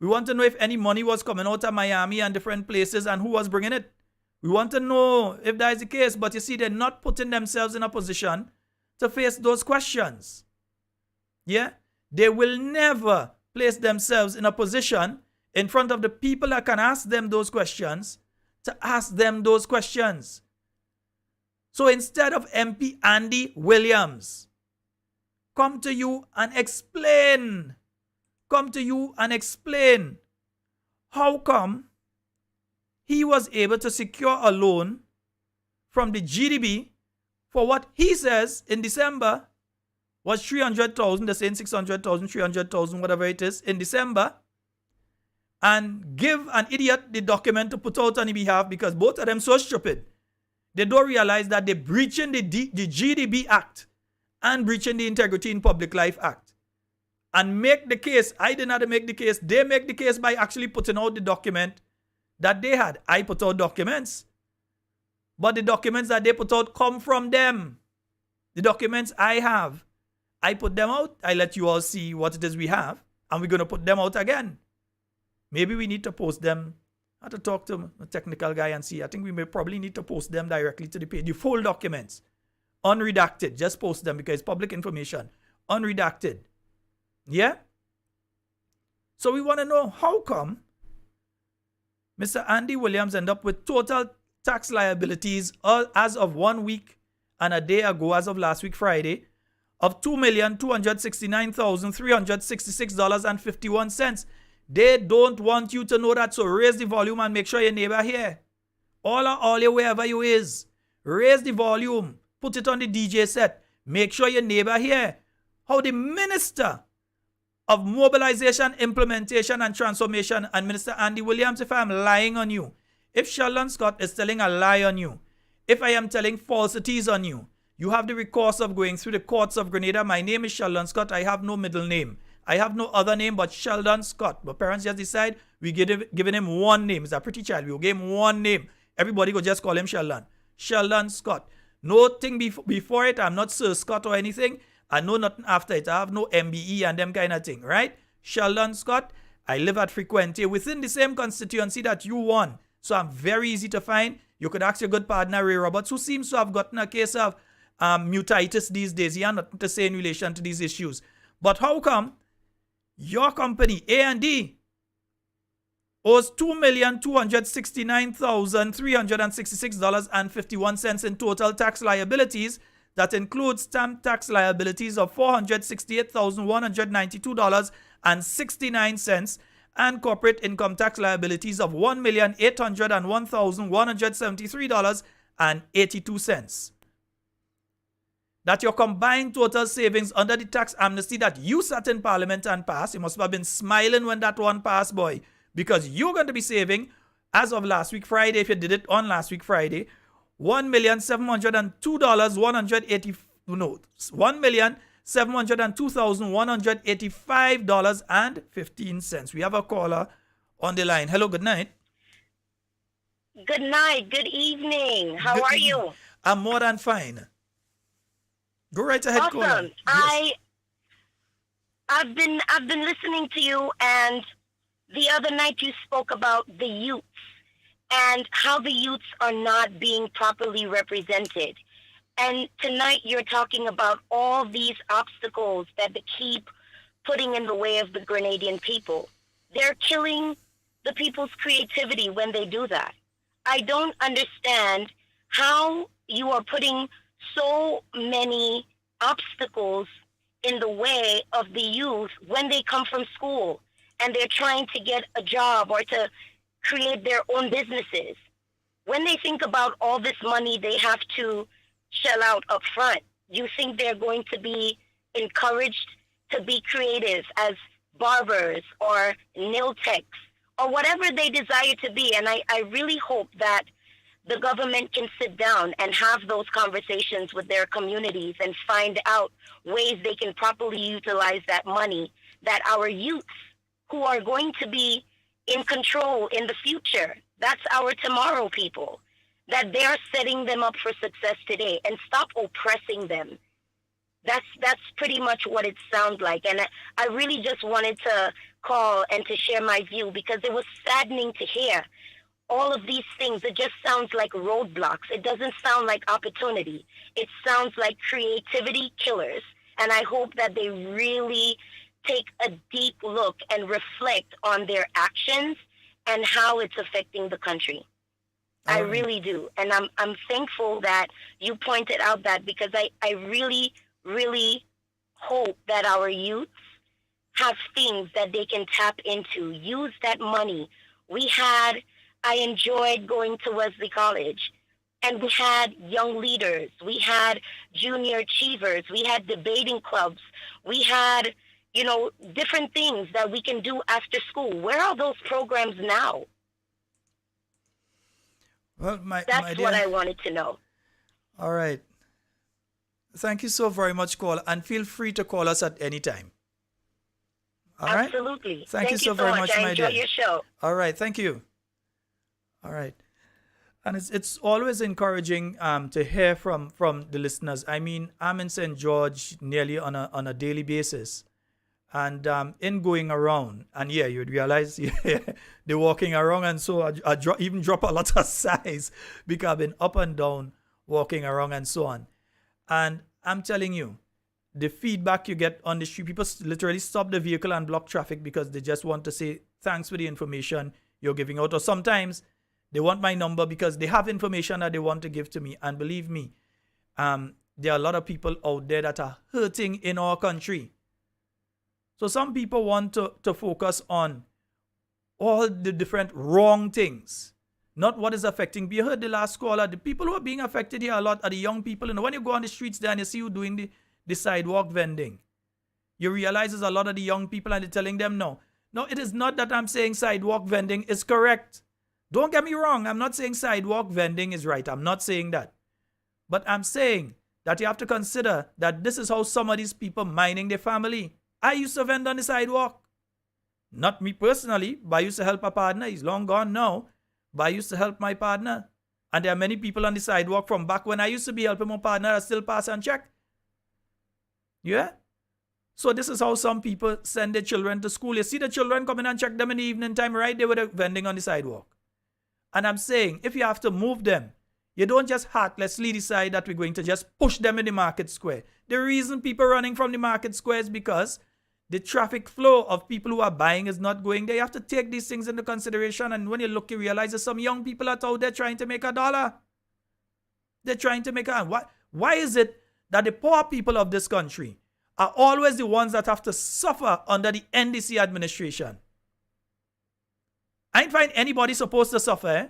We want to know if any money was coming out of Miami and different places and who was bringing it. We want to know if that is the case. But you see, they're not putting themselves in a position to face those questions. Yeah? They will never place themselves in a position in front of the people that can ask them those questions to ask them those questions. So instead of MP Andy Williams come to you and explain, how come he was able to secure a loan from the GDB for what he says in December was 300,000, they're saying 600,000, 300,000, whatever it is, in December, and give an idiot the document to put out on his behalf because both of them so stupid. They don't realize that they're breaching the GDB Act and breaching the Integrity in Public Life Act. And make the case, I did not make the case, they make the case by actually putting out the document that they had. I put out documents, but the documents that they put out come from them. The documents I have, I put them out, I let you all see what it is we have, and we're going to put them out again. Maybe we need to post them. I have to talk to a technical guy and see. I think we may probably need to post them directly to the page. The full documents, unredacted, just post them because it's public information, unredacted. Yeah? So we want to know how come Mr. Andy Williams ended up with total tax liabilities as of 1 week and a day ago, as of last week, Friday, of $2,269,366.51. They don't want you to know that, so raise the volume and make sure your neighbor here. All you wherever you is. Raise the volume. Put it on the DJ set. Make sure your neighbor here. How the Minister of Mobilization, Implementation and Transformation and Minister Andy Williams, if I am lying on you, if Sheldon Scott is telling a lie on you, if I am telling falsities on you, you have the recourse of going through the courts of Grenada. My name is Sheldon Scott. I have no middle name. I have no other name but Sheldon Scott. But parents just decide we giving him one name. He's a pretty child. We'll give him one name. Everybody go just call him Sheldon. Sheldon Scott. No thing before it. I'm not Sir Scott or anything. I know nothing after it. I have no MBE and them kind of thing, right? Sheldon Scott. I live at Frequentia within the same constituency that you won. So I'm very easy to find. You could ask your good partner, Ray Roberts, who seems to have gotten a case of mutitis these days. He has nothing to say in relation to these issues. But how come your company, A&D, owes $2,269,366.51 in total tax liabilities? That includes stamp tax liabilities of $468,192.69 and corporate income tax liabilities of $1,801,173.82. That your combined total savings under the tax amnesty that you sat in Parliament and passed, you must have been smiling when that one passed, boy, because you're going to be saving, as of last week Friday, if you did it on last week Friday, $1,702,185.15. We have a caller on the line. Hello, good night. Good night, good evening. How are you? I'm more than fine. Go right ahead, awesome. caller. Yes. I've been listening to you, and the other night you spoke about the youths and how the youths are not being properly represented. And tonight you're talking about all these obstacles that they keep putting in the way of the Grenadian people. They're killing the people's creativity when they do that. I don't understand how you are putting so many obstacles in the way of the youth when they come from school and they're trying to get a job or to create their own businesses. When they think about all this money they have to shell out up front, you think they're going to be encouraged to be creative as barbers or nail techs or whatever they desire to be. And I really hope that the government can sit down and have those conversations with their communities and find out ways they can properly utilize that money, that our youths who are going to be in control in the future, that's our tomorrow people, that they're setting them up for success today, and stop oppressing them. That's pretty much what it sounds like. And I really just wanted to call and to share my view, because it was saddening to hear all of these things. It just sounds like roadblocks. It doesn't sound like opportunity. It sounds like creativity killers. And I hope that they really take a deep look and reflect on their actions and how it's affecting the country. I really do. And I'm thankful that you pointed out that, because I really, really hope that our youths have things that they can tap into, use that money. I enjoyed going to Wesley College, and we had young leaders, we had junior achievers, we had debating clubs, we had, different things that we can do after school. Where are those programs now? Well, that's what I wanted to know. All right. Thank you so very much, caller, and feel free to call us at any time. All right? Absolutely. Thank you so very much, my dear. I enjoy your show. All right. Thank you. All right. And it's always encouraging to hear from the listeners. I mean, I'm in St. George nearly on a daily basis. And in going around, and yeah, you'd realize they're walking around, and so I even drop a lot of size because I've been up and down walking around and so on. And I'm telling you, the feedback you get on the street, people literally stop the vehicle and block traffic because they just want to say thanks for the information you're giving out. Or sometimes they want my number because they have information that they want to give to me. And believe me, there are a lot of people out there that are hurting in our country. So some people want to focus on all the different wrong things, not what is affecting. You heard the last caller. The people who are being affected here a lot are the young people. When you go on the streets there and you see you doing the sidewalk vending, you realize there's a lot of the young people, and they're telling them no. No, it is not that I'm saying sidewalk vending is correct. Don't get me wrong. I'm not saying sidewalk vending is right. I'm not saying that. But I'm saying that you have to consider that this is how some of these people minding their family. I used to vend on the sidewalk. Not me personally, but I used to help a partner. He's long gone now, but I used to help my partner. And there are many people on the sidewalk from back when I used to be helping my partner that still pass and check. Yeah? So this is how some people send their children to school. You see the children coming and check them in the evening time, right? They were vending on the sidewalk. And I'm saying, if you have to move them, you don't just heartlessly decide that we're going to just push them in the market square. The reason people running from the market square is because the traffic flow of people who are buying is not going there. You have to take these things into consideration. And when you look, you realize that some young people are out there trying to make $1. They're trying to make a... Why is it that the poor people of this country are always the ones that have to suffer under the NDC administration? I ain't find anybody supposed to suffer, eh?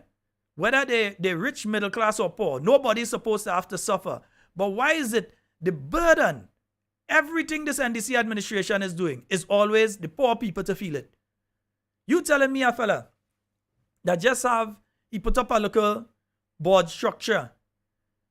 Whether they're rich, middle class, or poor. Nobody's supposed to have to suffer. But why is it the burden, everything this NDC administration is doing, is always the poor people to feel it? You telling me a fella that just he put up a local board structure,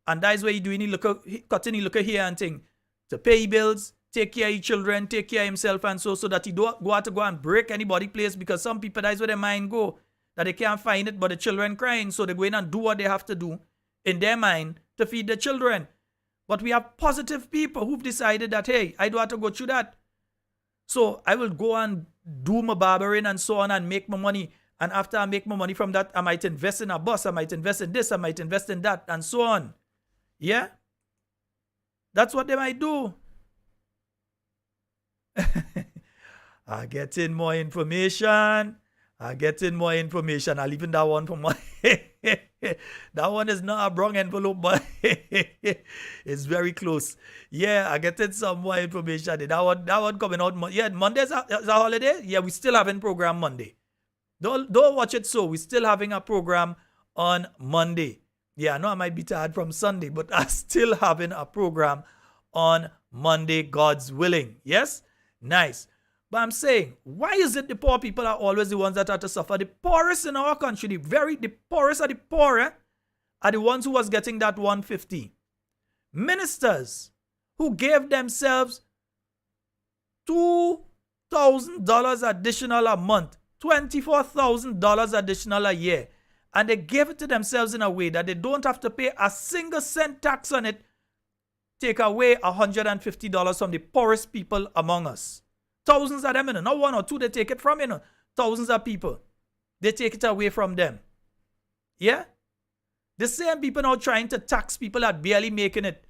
and that is where he doing he cutting look here and thing, to pay bills, take care of his children, take care of himself, and so that he don't go out to go and break anybody place, because some people, that is where their mind go, that they can't find it, but the children crying, so they go in and do what they have to do in their mind to feed the children. But we have positive people who've decided that, hey, I don't have to go through that. So I will go and do my barbering and so on and make my money. And after I make my money from that, I might invest in a bus, I might invest in this, I might invest in that, and so on. Yeah? That's what they might do. I get in more information. I'll leave in that one for my... That one is not a wrong envelope, but it's very close. Yeah, I get in some more information. That one coming out. Yeah, Monday's a holiday. Yeah, we still having program Monday. Don't watch it so. We're still having a program on Monday. Yeah, I know I might be tired from Sunday, but I'm still having a program on Monday, God's willing. Yes? Nice. But I'm saying, why is it the poor people are always the ones that have to suffer? The poorest in our country, the poorest of the poor, are the ones who was getting that 150. Ministers who gave themselves $2,000 additional a month, $24,000 additional a year, and they gave it to themselves in a way that they don't have to pay a single cent tax on it, take away $150 from the poorest people among us. Thousands of them, not one or two they take it from, thousands of people. They take it away from them. Yeah? The same people now trying to tax people that barely making it.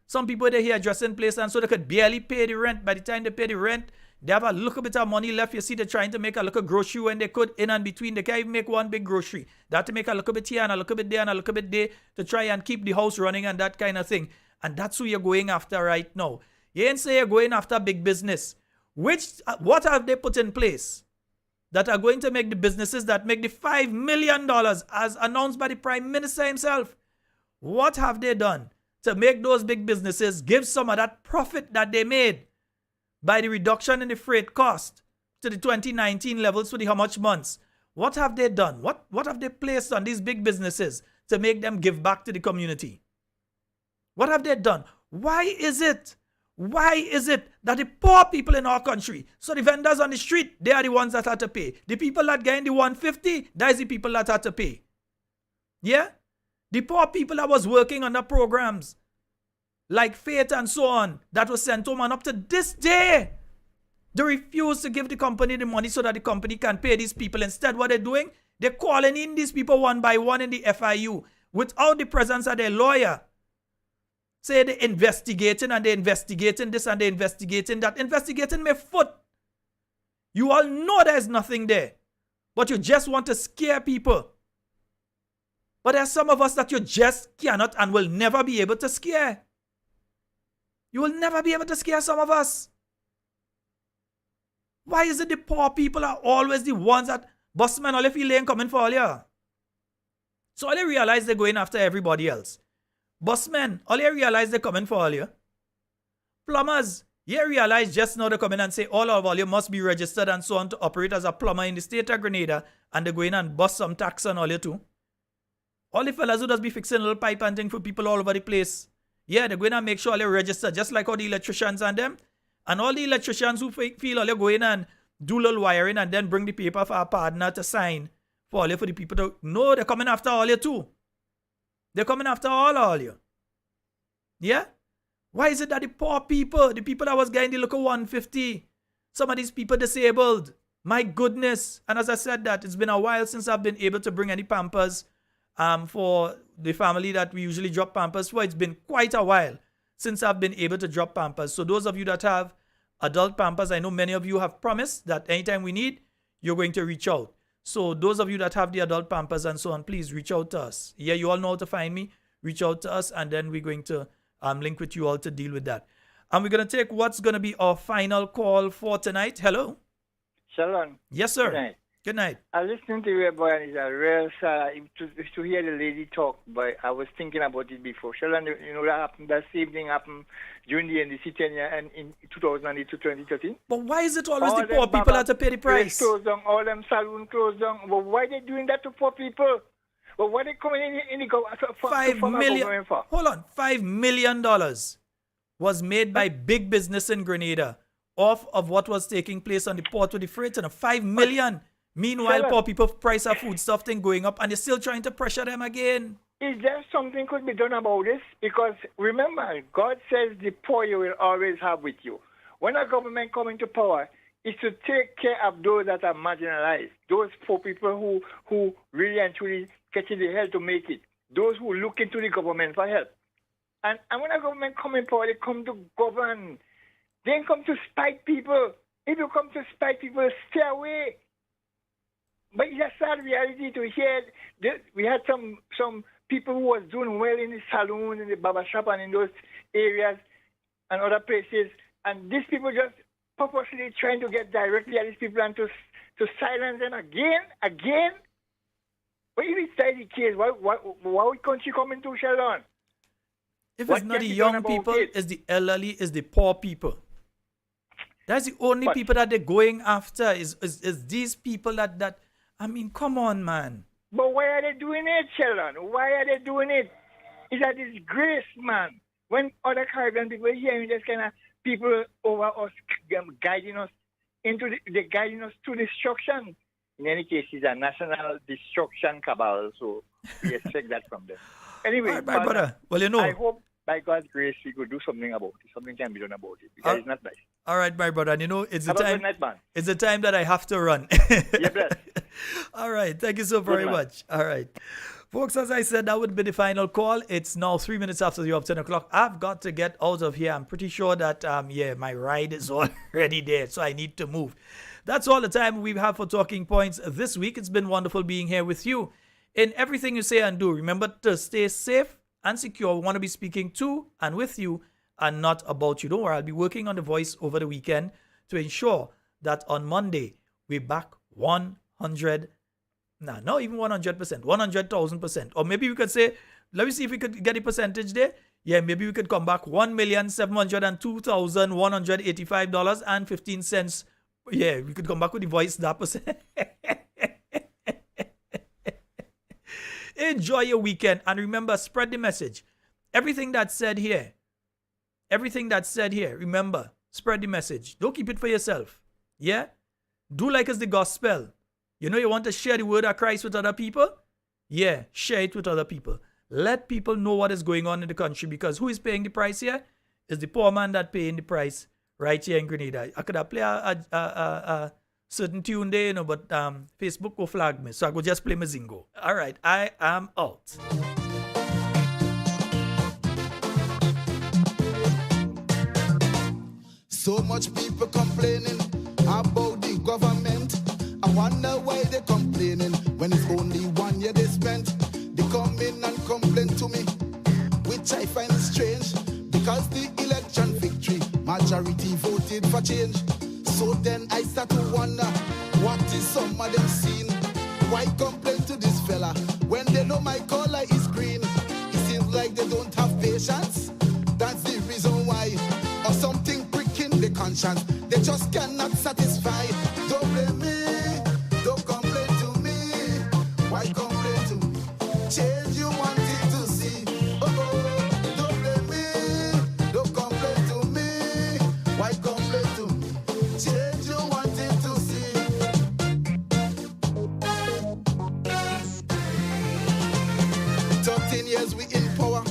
Some people they here dressing place and so they could barely pay the rent. By the time they pay the rent, they have a little bit of money left. You see they're trying to make a little grocery when they could in and between. They can't even make one big grocery. They have to make a little bit here and a little bit there and a little bit there to try and keep the house running and that kind of thing. And that's who you're going after right now. You ain't say you're going after big business. What have they put in place that are going to make the businesses that make the $5 million as announced by the Prime Minister himself? What have they done to make those big businesses give some of that profit that they made by the reduction in the freight cost to the 2019 levels for the how much months? What have they done? What have they placed on these big businesses to make them give back to the community? What have they done? Why is it that the poor people in our country, so the vendors on the street, they are the ones that have to pay. The people that get in the 150, that is the people that have to pay. Yeah? The poor people that was working on the programs like Faith and so on, that was sent home, and up to this day, they refuse to give the company the money so that the company can pay these people. Instead, what they're doing, they're calling in these people one by one in the FIU without the presence of their lawyer. Say they're investigating and they're investigating this and they're investigating that. Investigating my foot. You all know there's nothing there. But you just want to scare people. But there's some of us that you just cannot and will never be able to scare. You will never be able to scare some of us. Why is it the poor people are always the ones that busmen all if you ain't coming for all you? So all they realize they're going after everybody else. Busmen, all you realize they're coming for all you. Plumbers, you realize just now they come in and say all of you must be registered and so on to operate as a plumber in the state of Grenada, and they go in and bust some tax on all you too. All the fellas who does be fixing little pipe and thing for people all over the place. Yeah, they're going to make sure all you register just like all the electricians and them. And all the electricians who feel all you go in and do little wiring and then bring the paper for a partner to sign for all you, for the people to, no, they're coming after all you too. They're coming after all you. Yeah? Why is it that the poor people, the people that was getting the local 150, some of these people disabled? My goodness. And as I said that, it's been a while since I've been able to bring any Pampers for the family that we usually drop Pampers for. It's been quite a while since I've been able to drop Pampers. So those of you that have adult Pampers, I know many of you have promised that anytime we need, you're going to reach out. So those of you that have the adult Pampers and so on, please reach out to us. Yeah, you all know how to find me. Reach out to us and then we're going to link with you all to deal with that. And we're going to take what's going to be our final call for tonight. Hello. Shalom. Yes, sir. Good night. Good night. I listened to you, boy, and it's a real to hear the lady talk, but I was thinking about it before. Shalom, you know, that same thing happened during the NDC tenure and in 2008 to 2013. But why is it always the poor people that have to pay the price? Closed down, all them saloons closed down. But why they doing that to poor people? But why they coming in the government for? Hold on. $5 million was made by big business in Grenada off of what was taking place on the port with the freight. And $5 million. Meanwhile, poor people price of food stuff thing going up and they're still trying to pressure them again. Is there something could be done about this? Because remember, God says the poor you will always have with you. When a government come into power, it's to take care of those that are marginalized, those poor people who really and truly getting the help to make it, those who look into the government for help. And when a government come in power, they come to govern. They don't come to spite people. If you come to spite people, stay away. But it's a sad reality to hear. We had some people who was doing well in the saloon, in the barber shop, and in those areas and other places. And these people just purposely trying to get directly at these people and to silence them again. But if it's the case, why country coming to Sheldon? If it's not the young people, it's the elderly, it's the poor people. That's the only people that they're going after is these people that I mean, come on, man. But why are they doing it, Sheldon? Why are they doing it? It's a disgrace, man. When other Caribbean people hearing this kind of people over us guiding us they're guiding us to destruction. In any case, it's a national destruction cabal, so we expect that from them. Anyway, right, my brother. Well, you know, I hope by God's grace we could do something about it. Something can be done about it because it's not nice. All right, my brother. And you know, it's the Have a time. good night, man. It's the time that I have to run. You're blessed. All right. Thank you so very much. All right. Folks, as I said, that would be the final call. It's now 3 minutes after the hour of 10 o'clock. I've got to get out of here. I'm pretty sure that, my ride is already there, so I need to move. That's all the time we have for Talking Points this week. It's been wonderful being here with you. In everything you say and do, remember to stay safe and secure. We want to be speaking to and with you and not about you. Don't worry, I'll be working on the voice over the weekend to ensure that on Monday, we're back 100%. Nah, not even 100%, 100,000%. Or maybe we could say, let me see if we could get a percentage there. Yeah, maybe we could come back $1,702,185.15. Yeah, we could come back with the voice that percent. Enjoy your weekend and remember, spread the message. Everything that's said here, remember, spread the message. Don't keep it for yourself. Yeah? Do like it's the gospel. You know you want to share the word of Christ with other people? Yeah, share it with other people. Let people know what is going on in the country because who is paying the price here? Is the poor man that paying the price right here in Grenada. I could have play a certain tune there, but Facebook will flag me. So I go just play my Zingo. All right, I am out. So much people complaining about the government. I wonder why they complaining when it's only 1 year they spent. They come in and complain to me, which I find strange, because the election victory, majority voted for change. So then I start to wonder, what is some of them seen? Why complain to this fella when they know my color is green? It seems like they don't have patience. That's the reason why. Or something pricking the conscience. They just cannot satisfy. Don't blame me. Don't complain to me. Why complain to me? Change you wanted to see. Oh, don't blame me. Don't complain to me. Why complain power,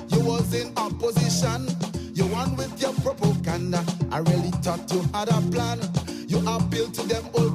you was in opposition. You won with your propaganda. I really thought you had a plan. You appealed to them all